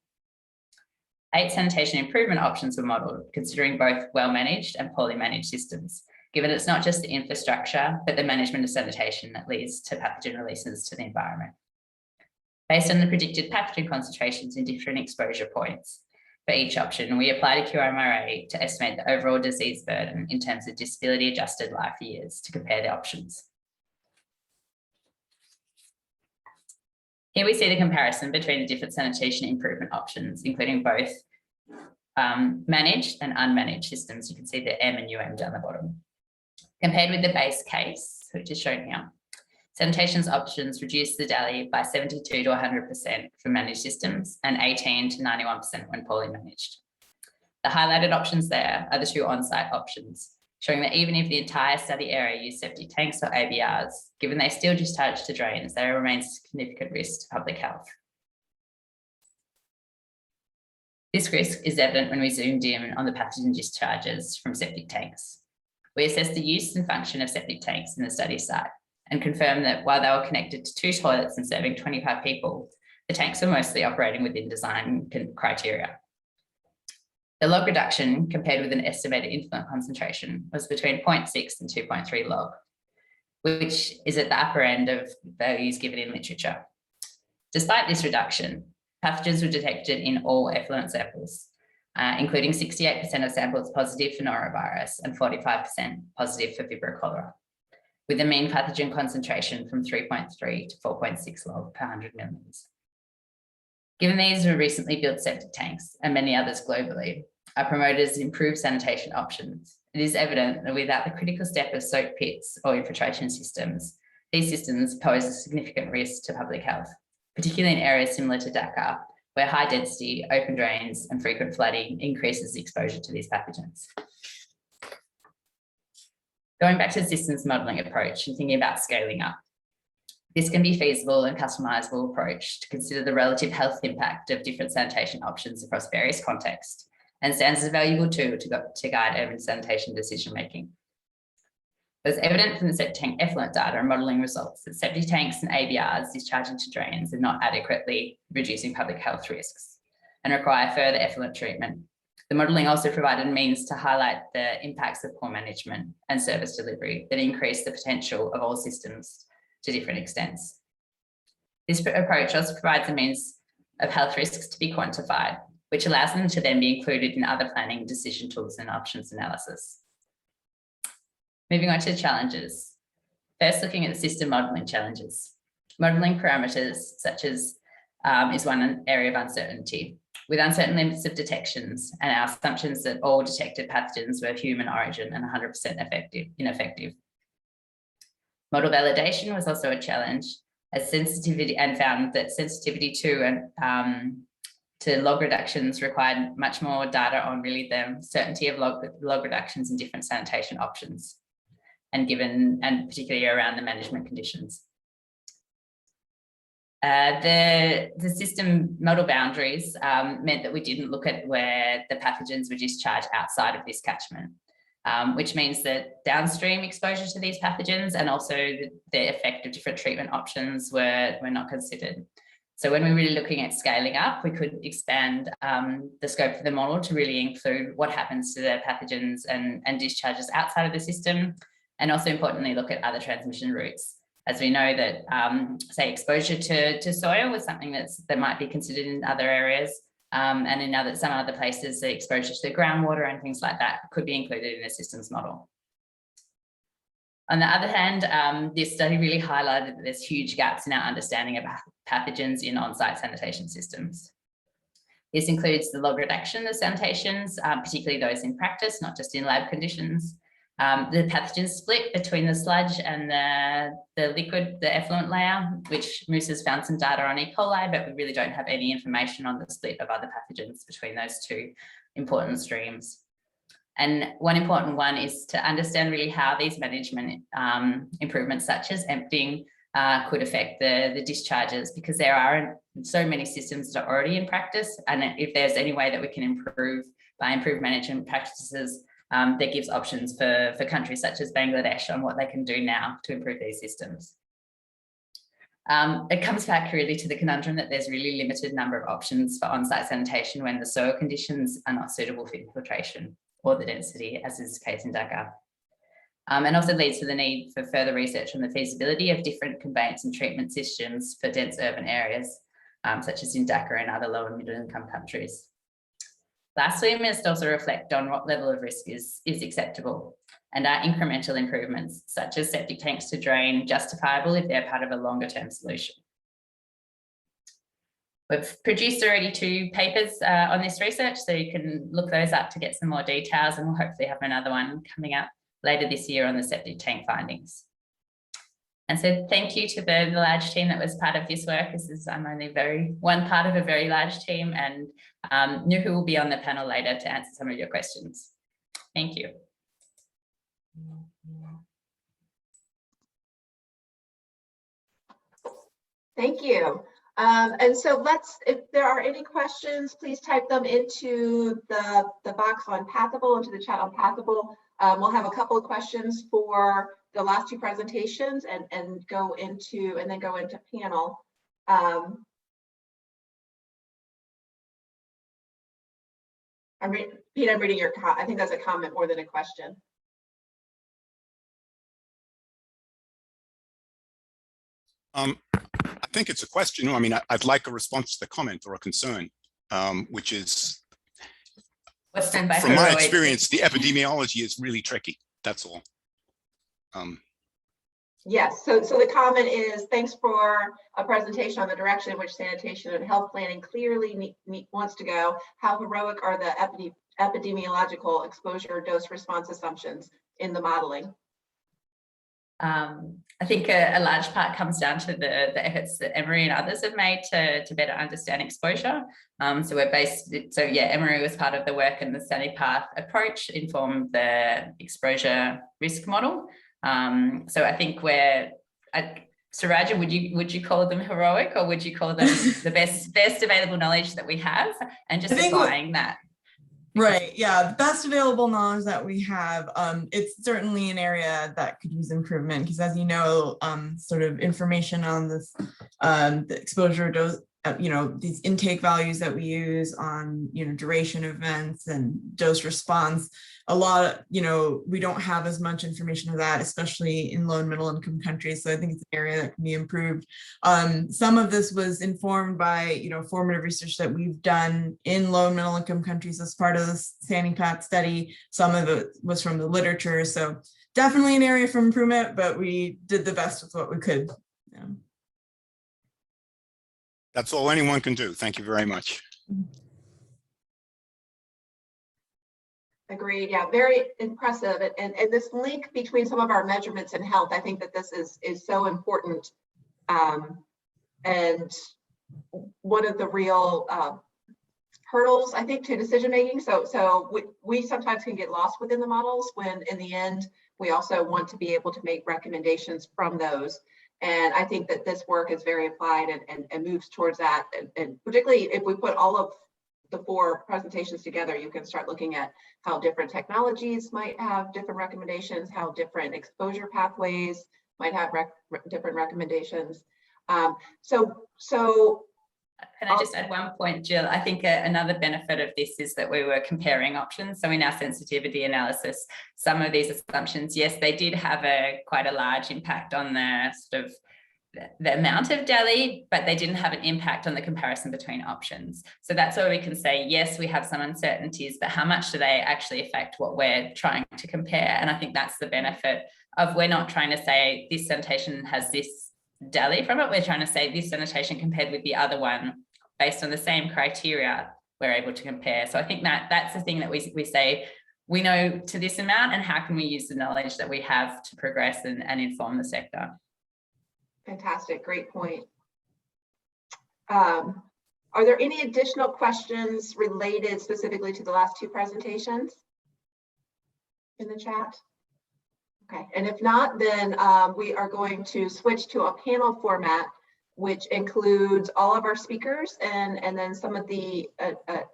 8 sanitation improvement options were modelled, considering both well-managed and poorly managed systems, given it's not just the infrastructure, but the management of sanitation that leads to pathogen releases to the environment. Based on the predicted pathogen concentrations in different exposure points for each option, we applied a QMRA to estimate the overall disease burden in terms of disability-adjusted life years to compare the options. Here we see the comparison between the different sanitation improvement options, including both managed and unmanaged systems. You can see the M and UM down the bottom. Compared with the base case, which is shown here, sanitation's options reduce the DALY by 72 to 100% for managed systems and 18 to 91% when poorly managed. The highlighted options there are the 2 on-site options, showing that even if the entire study area used septic tanks or ABRs, given they still discharge to drains, there remains significant risk to public health. This risk is evident when we zoomed in on the pathogen discharges from septic tanks. We assessed the use and function of septic tanks in the study site and confirmed that while they were connected to 2 toilets and serving 25 people, the tanks were mostly operating within design criteria. The log reduction compared with an estimated influent concentration was between 0.6 and 2.3 log, which is at the upper end of values given in literature. Despite this reduction, pathogens were detected in all effluent samples, including 68% of samples positive for norovirus and 45% positive for Vibrio cholera, with a mean pathogen concentration from 3.3 to 4.6 log per 100 milliliters. Given these were recently built septic tanks and many others globally are promoted as improved sanitation options, it is evident that without the critical step of soak pits or infiltration systems, these systems pose a significant risk to public health, particularly in areas similar to Dhaka, where high density, open drains, and frequent flooding increases exposure to these pathogens. Going back to the systems modelling approach and thinking about scaling up. This can be a feasible and customisable approach to consider the relative health impact of different sanitation options across various contexts, and stands as a valuable tool to guide urban sanitation decision-making. It was evident from the septic tank effluent data and modelling results that septic tanks and ABRs discharged into drains are not adequately reducing public health risks and require further effluent treatment. The modelling also provided means to highlight the impacts of poor management and service delivery that increase the potential of all systems to different extents. This approach also provides a means of health risks to be quantified, which allows them to then be included in other planning decision tools and options analysis. Moving on to the challenges. First, looking at the system modelling challenges. Modelling parameters such as is one area of uncertainty, with uncertain limits of detections and our assumptions that all detected pathogens were of human origin and 100% ineffective. Model validation was also a challenge, as sensitivity, and found that sensitivity to log reductions required much more data on really the certainty of log reductions in different sanitation options, and particularly around the management conditions. The system model boundaries meant that we didn't look at where the pathogens were discharged outside of this catchment, which means that downstream exposure to these pathogens and also the effect of different treatment options were not considered. So when we're really looking at scaling up, we could expand the scope of the model to really include what happens to the pathogens and discharges outside of the system, and also importantly look at other transmission routes. As we know that, say, exposure to soil was something that might be considered in other areas, and in some other places, the exposure to the groundwater and things like that could be included in a systems model. On the other hand, this study really highlighted that there's huge gaps in our understanding of pathogens in on-site sanitation systems. This includes the log reduction of sanitations, particularly those in practice, not just in lab conditions. The pathogen split between the sludge and the liquid, the effluent layer, which Moose has found some data on E. coli, but we really don't have any information on the split of other pathogens between those two important streams. And one important one is to understand really how these management improvements, such as emptying, could affect the discharges, because there are so many systems that are already in practice. And if there's any way that we can improve by improved management practices, that gives options for countries such as Bangladesh on what they can do now to improve these systems. It comes back really to the conundrum that there's really limited number of options for on-site sanitation when the soil conditions are not suitable for infiltration or the density, as is the case in Dhaka. And also leads to the need for further research on the feasibility of different conveyance and treatment systems for dense urban areas, such as in Dhaka and other low and middle income countries. Lastly, we must also reflect on what level of risk is acceptable, and are incremental improvements, such as septic tanks to drain, justifiable if they're part of a longer term solution. We've produced already 2 papers on this research, so you can look those up to get some more details, and we'll hopefully have another one coming up later this year on the septic tank findings. And so thank you to the large team that was part of this work. I'm only one part of a very large team, and Nuhu will be on the panel later to answer some of your questions. Thank you. Thank you. And so if there are any questions, please type them into the box on Pathable, into the chat on Pathable. We'll have a couple of questions for the last 2 presentations and then go into panel. Pete, I'm reading I think that's a comment more than a question. I think it's a question. I mean, I'd like a response to the comment or a concern, which is, from my experience, the epidemiology is really tricky. That's all. Yes, so the comment is, thanks for a presentation on the direction in which sanitation and health planning clearly wants to go. How heroic are the epidemiological exposure dose response assumptions in the modeling? I think a large part comes down to the efforts that Emory and others have made to better understand exposure. Emory was part of the work, and the SaniPath approach informed the exposure risk model. So I think Saraja, would you call them heroic, or would you call them the best available knowledge that we have, and just applying that? Right. Yeah. The best available knowledge that we have. It's certainly an area that could use improvement, because, as you know, sort of information on this, the exposure dose, these intake values that we use on, duration of events and dose response, a lot, we don't have as much information of that, especially in low and middle income countries. So I think it's an area that can be improved. Some of this was informed by, formative research that we've done in low and middle income countries as part of this SaniPath study. Some of it was from the literature. So definitely an area for improvement, but we did the best with what we could. Yeah. That's all anyone can do. Thank you very much. Agreed. Yeah, very impressive. And this link between some of our measurements and health, I think that this is so important. And one of the real hurdles, I think, to decision making. So we sometimes can get lost within the models, when in the end, we also want to be able to make recommendations from those. And I think that this work is very applied and moves towards that. And particularly if we put all of the 4 presentations together, you can start looking at how different technologies might have different recommendations, how different exposure pathways might have different recommendations. Can I just add one point, Jill? I think another benefit of this is that we were comparing options. So in our sensitivity analysis, some of these assumptions, yes, they did have quite a large impact on the sort of the amount of DALI, but they didn't have an impact on the comparison between options. So that's where we can say, yes, we have some uncertainties, but how much do they actually affect what we're trying to compare? And I think that's the benefit of, we're not trying to say this sanitation has this DALI from it. We're trying to say this sanitation compared with the other one, based on the same criteria, we're able to compare. So I think that's the thing that we say, we know to this amount, and how can we use the knowledge that we have to progress and inform the sector? Fantastic, great point. Are there any additional questions related specifically to the last 2 presentations in the chat? Okay, and if not, then we are going to switch to a panel format, which includes all of our speakers and then some of the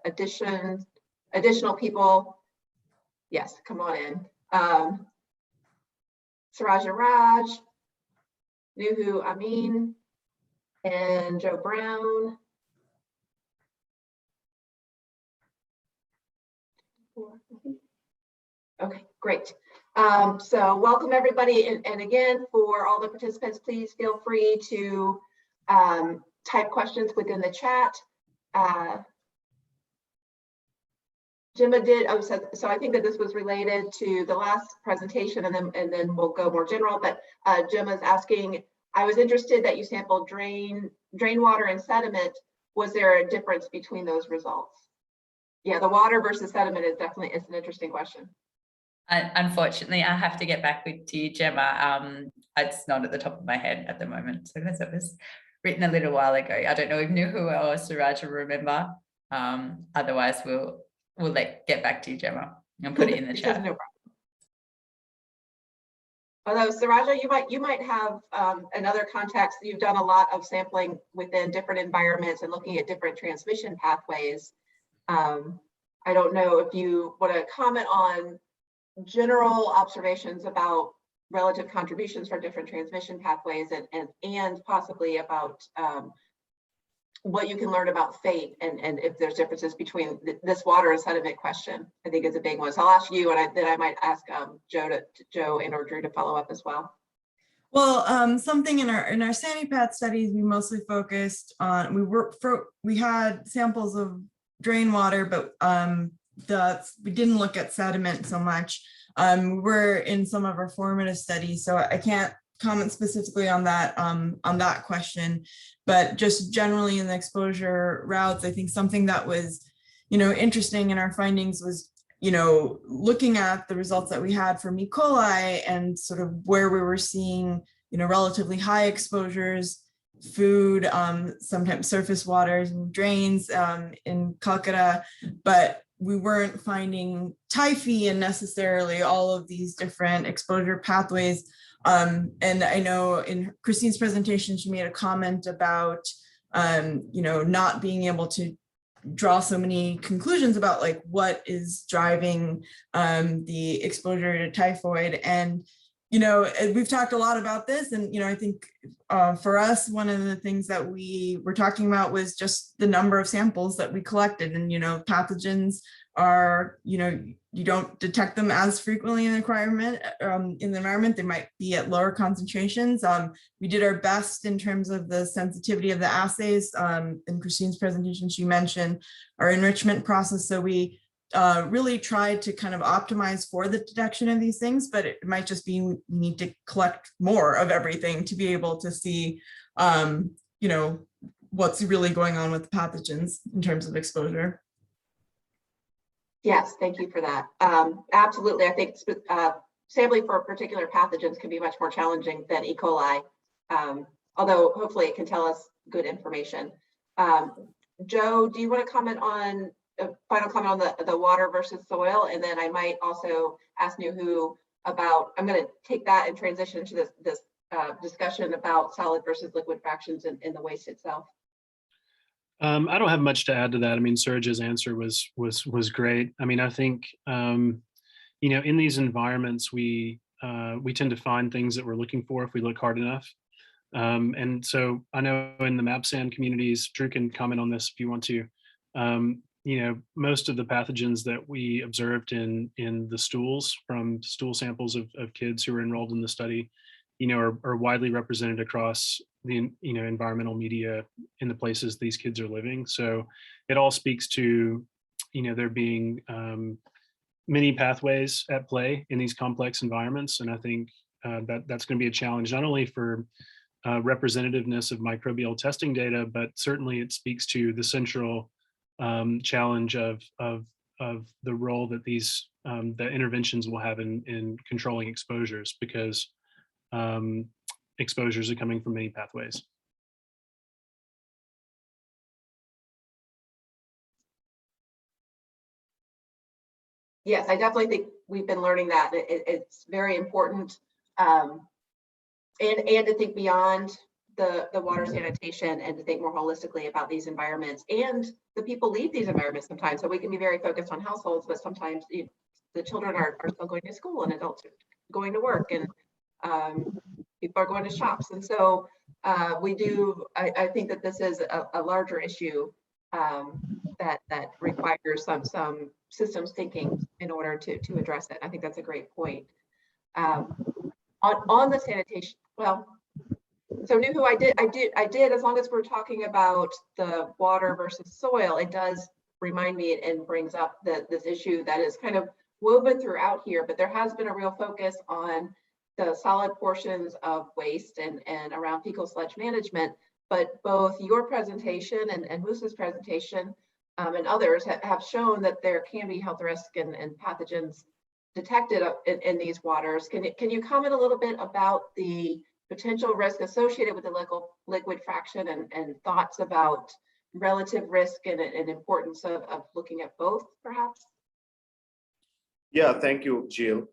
additional people. Yes, come on in. Saraja Raj, Nuhu Amin, and Joe Brown. Okay, great. So welcome everybody. And again, for all the participants, please feel free to type questions within the chat. Gemma did, so I think that this was related to the last presentation, and then we'll go more general, but Gemma's asking, I was interested that you sampled drain water and sediment. Was there a difference between those results? Yeah, the water versus sediment is definitely, it's an interesting question. Unfortunately, I have to get back to you, Gemma. It's not at the top of my head at the moment, so because it was written a little while ago. I don't know if Nuhu or Saraja remember. Otherwise, we'll get back to you, Gemma, and put it in the chat. No problem. Although Saraja, you might have another context. You've done a lot of sampling within different environments and looking at different transmission pathways. I don't know if you want to comment on general observations about relative contributions for different transmission pathways, and possibly about what you can learn about fate, and if there's differences between this water and sediment question. I think is a big one. So I'll ask you, and then I might ask Joe and or Drew to follow up as well. Well, something in our SaniPath studies, we mostly focused on, we had samples of drain water, but we didn't look at sediment so much. We're in some of our formative studies, so I can't comment specifically on that question, but just generally in the exposure routes, I think something that was, interesting in our findings was looking at the results that we had from E. coli and sort of where we were seeing, relatively high exposures, food, sometimes surface waters and drains in Calcutta, but we weren't finding typhi and necessarily all of these different exposure pathways. And I know in Christine's presentation, she made a comment about, not being able to draw so many conclusions about like what is driving the exposure to typhoid. And, we've talked a lot about this. And, I think for us, one of the things that we were talking about was just the number of samples that we collected. And, pathogens are, you don't detect them as frequently in the environment. They might be at lower concentrations. We did our best in terms of the sensitivity of the assays. In Christine's presentation, she mentioned our enrichment process. So we really tried to kind of optimize for the detection of these things, but it might just be we need to collect more of everything to be able to see, what's really going on with the pathogens in terms of exposure. Yes, thank you for that. Absolutely, I think sampling for particular pathogens can be much more challenging than E. coli, although hopefully it can tell us good information. Joe, do you want to comment on a final comment on the water versus soil? And then I might also ask Nuhu about, I'm going to take that and transition to this discussion about solid versus liquid fractions in the waste itself. I don't have much to add to that. I mean, Suraj's answer was great. I mean, I think in these environments we tend to find things that we're looking for if we look hard enough. And so I know in the MapSan communities, Drew can comment on this if you want to. Most of the pathogens that we observed in the stools from stool samples of kids who were enrolled in the study, are widely represented across the environmental media in the places these kids are living. So it all speaks to there being many pathways at play in these complex environments, and I think that's going to be a challenge not only for representativeness of microbial testing data, but certainly it speaks to the central challenge of the role that these the interventions will have in controlling exposures, because exposures are coming from many pathways. Yes, I definitely think we've been learning that it's very important, and to think beyond the water sanitation and to think more holistically about these environments, and the people leave these environments sometimes. So we can be very focused on households, but sometimes the children are still going to school and adults are going to work, and people are going to shops. And so I think that this is a larger issue that requires some systems thinking in order to address it. I think that's a great point. On the sanitation, well, so Nuhu, I did, as long as we're talking about the water versus soil, it does remind me and brings up this issue that is kind of woven throughout here, but there has been a real focus on the solid portions of waste and around fecal sludge management. But both your presentation and Moose's presentation and others have shown that there can be health risk and pathogens detected in these waters. Can you comment a little bit about the potential risk associated with the liquid fraction and thoughts about relative risk and importance of looking at both, perhaps? Yeah, thank you, Jill.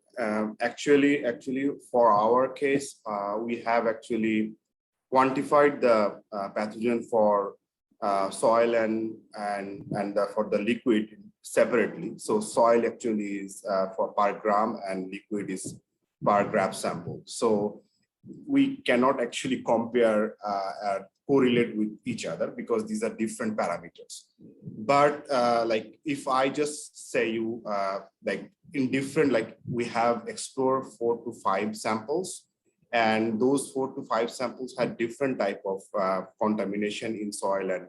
Actually, for our case, we have actually quantified the pathogen for soil and for the liquid separately. So soil actually is for per gram and liquid is per graph sample. So we cannot actually compare correlate with each other because these are different parameters. But like if I just say you like in different, like we have explored 4 to 5 samples, and those 4 to 5 samples had different type of contamination in soil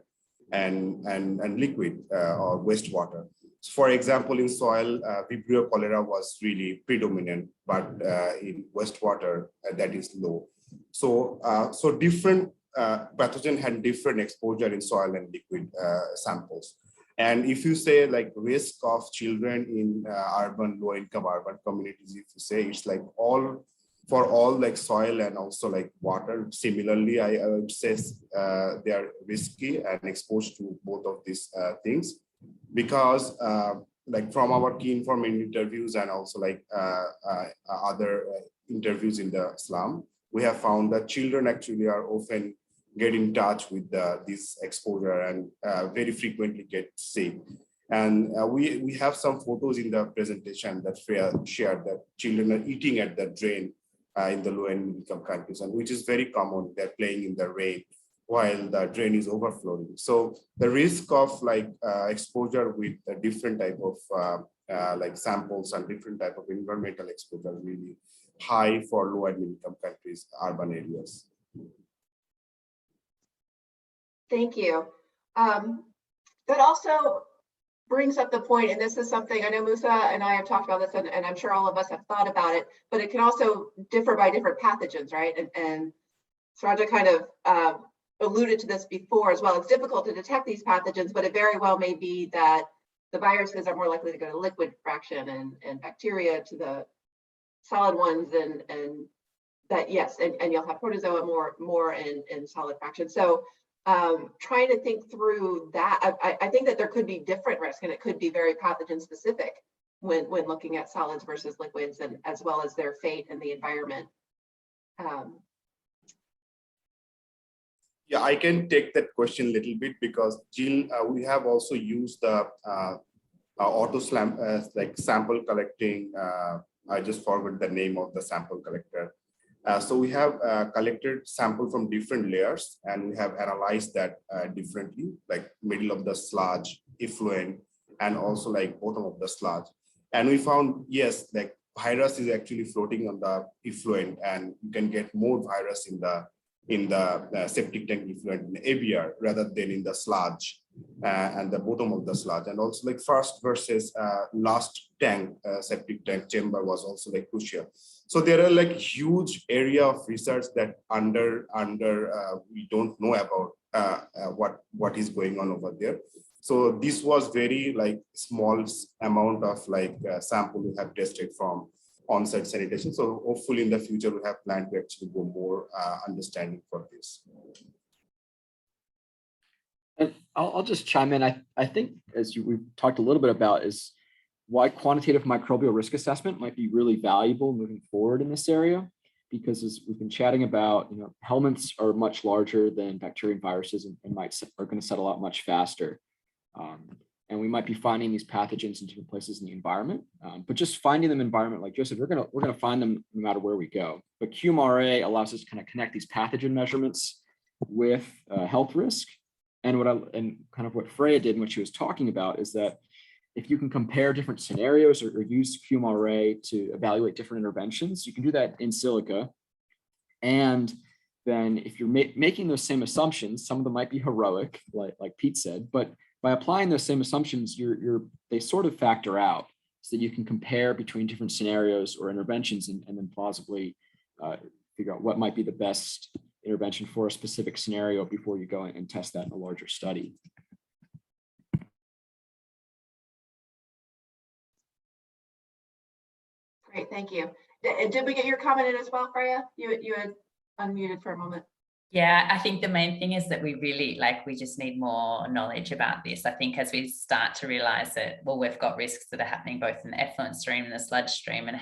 and liquid or wastewater. So for example, in soil, Vibrio cholera was really predominant, but in wastewater that is low. So different pathogen had different exposure in soil and liquid samples. And if you say like risk of children in low-income urban communities, if you say it's like for all like soil and also like water, similarly, I would say they are risky and exposed to both of these things, because like from our key informant interviews and also like other interviews in the slum, we have found that children actually are often get in touch with this exposure and very frequently get sick. And we have some photos in the presentation that Freya shared, that children are eating at the drain in the low and income countries, and which is very common. They're playing in the rain while the drain is overflowing. So the risk of like exposure with a different type of like samples and different type of environmental exposure really high for low and income countries, urban areas. Thank you. That also brings up the point, and this is something I know Musa and I have talked about this, and I'm sure all of us have thought about it, but it can also differ by different pathogens, right? And Sraja kind of alluded to this before as well. It's difficult to detect these pathogens, but it very well may be that the viruses are more likely to go to liquid fraction and bacteria to the solid ones, and that, yes, and you'll have protozoa more in solid fraction. So trying to think through that, I think that there could be different risk, and it could be very pathogen specific when looking at solids versus liquids, and as well as their fate in the environment. Yeah, I can take that question a little bit, because Jill, we have also used the auto like sample collecting. I just forgot the name of the sample collector. So we have collected sample from different layers, and we have analyzed that differently, like middle of the sludge, effluent, and also like bottom of the sludge. And we found, yes, like virus is actually floating on the effluent, and you can get more virus in the septic tank effluent in ABR rather than in the sludge and the bottom of the sludge. And also like first versus last tank, septic tank chamber was also like crucial. So there are like huge area of research that we don't know about what is going on over there. So this was very like small amount of like sample we have tested from on-site sanitation. So hopefully in the future we have planned to actually go more understanding for this. And I'll just chime in. I think, as we've talked a little bit about, is why quantitative microbial risk assessment might be really valuable moving forward in this area, because as we've been chatting about, helminths are much larger than bacteria and viruses, and are going to settle out much faster. And we might be finding these pathogens in different places in the environment, but just finding them in environment, like Joseph, we're gonna find them no matter where we go. But QMRA allows us to kind of connect these pathogen measurements with health risk. And kind of what Freya did and what she was talking about is that if you can compare different scenarios or use QMRA to evaluate different interventions, you can do that in silico. And then if you're making those same assumptions, some of them might be heroic, like Pete said, but by applying those same assumptions, they sort of factor out, so that you can compare between different scenarios or interventions and then plausibly figure out what might be the best intervention for a specific scenario before you go and test that in a larger study. Great, thank you. Did we get your comment in as well, Freya? You had unmuted for a moment. Yeah, I think the main thing is that we just need more knowledge about this. I think as we start to realize that, well, we've got risks that are happening both in the effluent stream and the sludge stream, and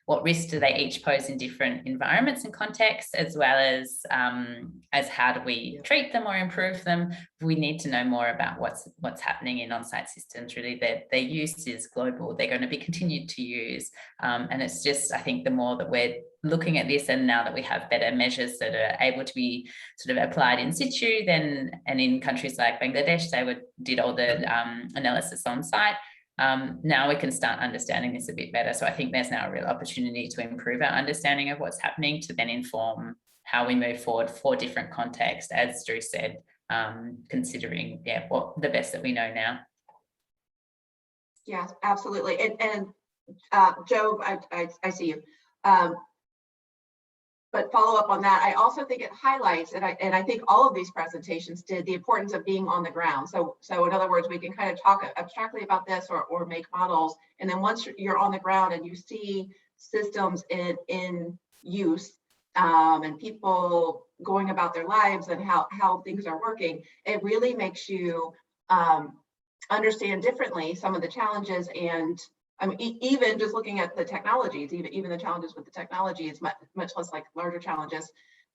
what risks do they each pose in different environments and contexts, as well as how do we treat them or improve them. We need to know more about what's happening in on-site systems. Really, their use is global. They're going to be continued to use, and it's just, I think the more that we're looking at this, and now that we have better measures that are able to be sort of applied in situ, and in countries like Bangladesh, they did all the analysis on site. Now we can start understanding this a bit better. So I think there's now a real opportunity to improve our understanding of what's happening, to then inform how we move forward for different contexts, as Drew said, considering what the best that we know now. Yes, absolutely. And Joe, I see you. but follow up on that, I also think it highlights, and I think all of these presentations did, the importance of being on the ground. So in other words, we can kind of talk abstractly about this or make models, and then once you're on the ground and you see systems in use, and people going about their lives and how things are working, it really makes you understand differently some of the challenges. And I mean, even just looking at the technologies, even the challenges with the technology is much less like larger challenges.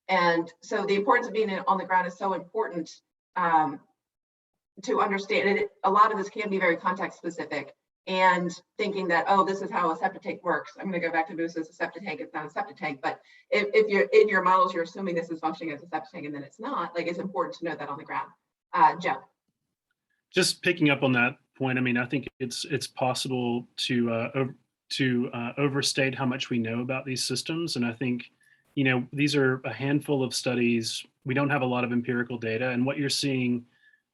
And so the importance of being on the ground is so important to understand. And a lot of this can be very context specific, and thinking that, oh, this is how a septic tank works. I'm going to go back to this as a septic tank. It's not a septic tank, but if you're in your models, you're assuming this is functioning as a septic tank, and then it's not. Like, it's important to know that on the ground. Joe. Just picking up on that point, I mean, I think it's possible to overstate how much we know about these systems, and I think, you know, these are a handful of studies. We don't have a lot of empirical data, and what you're seeing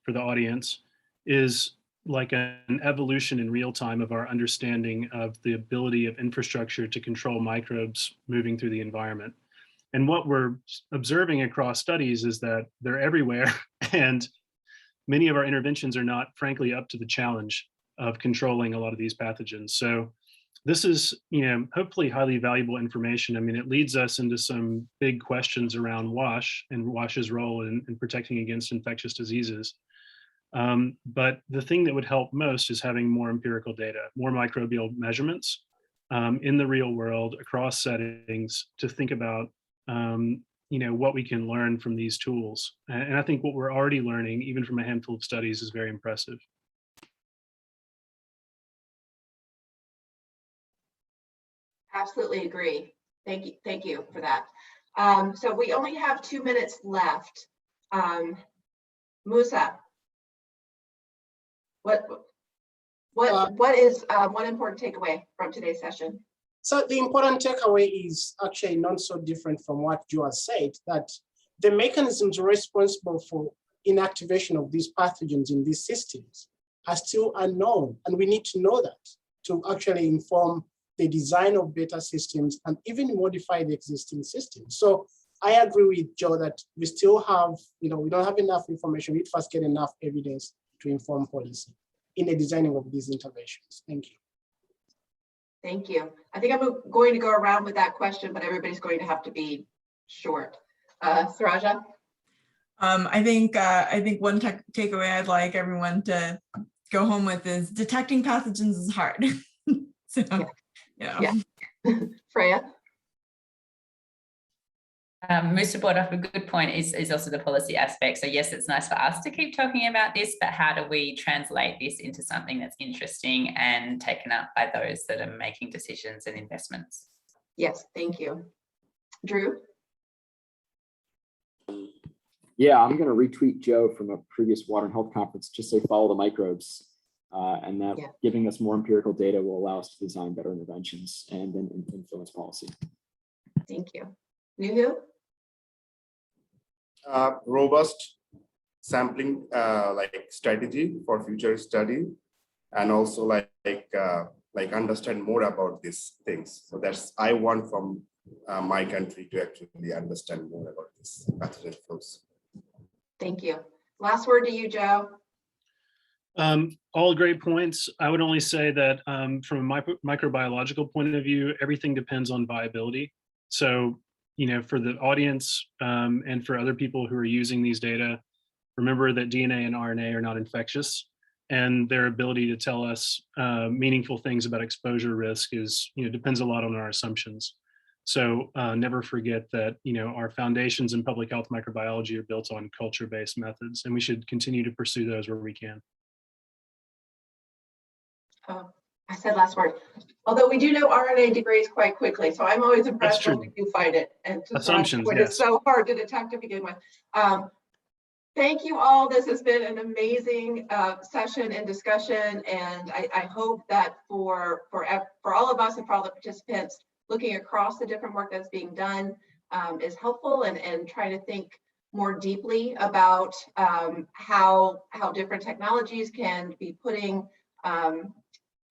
for the audience is like an evolution in real time of our understanding of the ability of infrastructure to control microbes moving through the environment. And what we're observing across studies is that they're everywhere, and many of our interventions are not, frankly, up to the challenge of controlling a lot of these pathogens. So this is, you know, hopefully highly valuable information. I mean, it leads us into some big questions around WASH and WASH's role in protecting against infectious diseases. But the thing that would help most is having more empirical data, more microbial measurements in the real world across settings to think about, you know, what we can learn from these tools. And I think what we're already learning, even from a handful of studies, is very impressive. Absolutely agree. Thank you for that. So we only have 2 minutes left. Musa, what is one important takeaway from today's session? So the important takeaway is actually not so different from what Joe has said, that the mechanisms responsible for inactivation of these pathogens in these systems are still unknown. And we need to know that to actually inform the design of better systems and even modify the existing systems. So I agree with Joe that we still have, you know, we don't have enough information. We first get enough evidence to inform policy in the designing of these interventions. Thank you. Thank you. I think I'm going to go around with that question, but everybody's going to have to be short. Saraja? I think one takeaway I'd like everyone to go home with is detecting pathogens is hard. So, yeah. Freya? Musa brought up a good point is also the policy aspect. So yes, it's nice for us to keep talking about this, but how do we translate this into something that's interesting and taken up by those that are making decisions and investments? Yes, thank you. Drew? Yeah, I'm going to retweet Joe from a previous Water and Health conference, just say follow the microbes. And that giving us more empirical data will allow us to design better interventions and then influence policy. Thank you. Nuhu? Robust sampling like strategy for future study, and also like understand more about these things. So that's I want from my country to actually understand more about this pathogen flows. Thank you. Last word to you, Joe. All great points. I would only say that from a microbiological point of view, everything depends on viability. So, you know, for the audience and for other people who are using these data, remember that DNA and RNA are not infectious, and their ability to tell us meaningful things about exposure risk is, you know, depends a lot on our assumptions. So never forget that, you know, our foundations in public health microbiology are built on culture-based methods, and we should continue to pursue those where we can. Oh, I said last word. Although we do know RNA degrades quite quickly, so I'm always impressed when we do find it. And assumptions, when yes. It's so hard to detect to begin with. Thank you all. This has been an amazing session and discussion, and I hope that for all of us and for all the participants, looking across the different work that's being done is helpful, and trying to think more deeply about how different technologies can be putting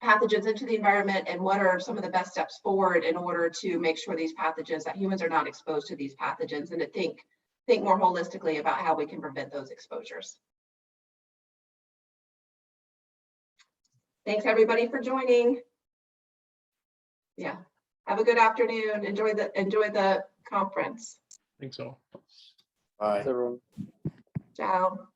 pathogens into the environment and what are some of the best steps forward in order to make sure these pathogens, that humans are not exposed to these pathogens, and to think more holistically about how we can prevent those exposures. Thanks everybody for joining. Yeah, have a good afternoon. Enjoy the conference. Thanks all. Bye. Everyone. Ciao.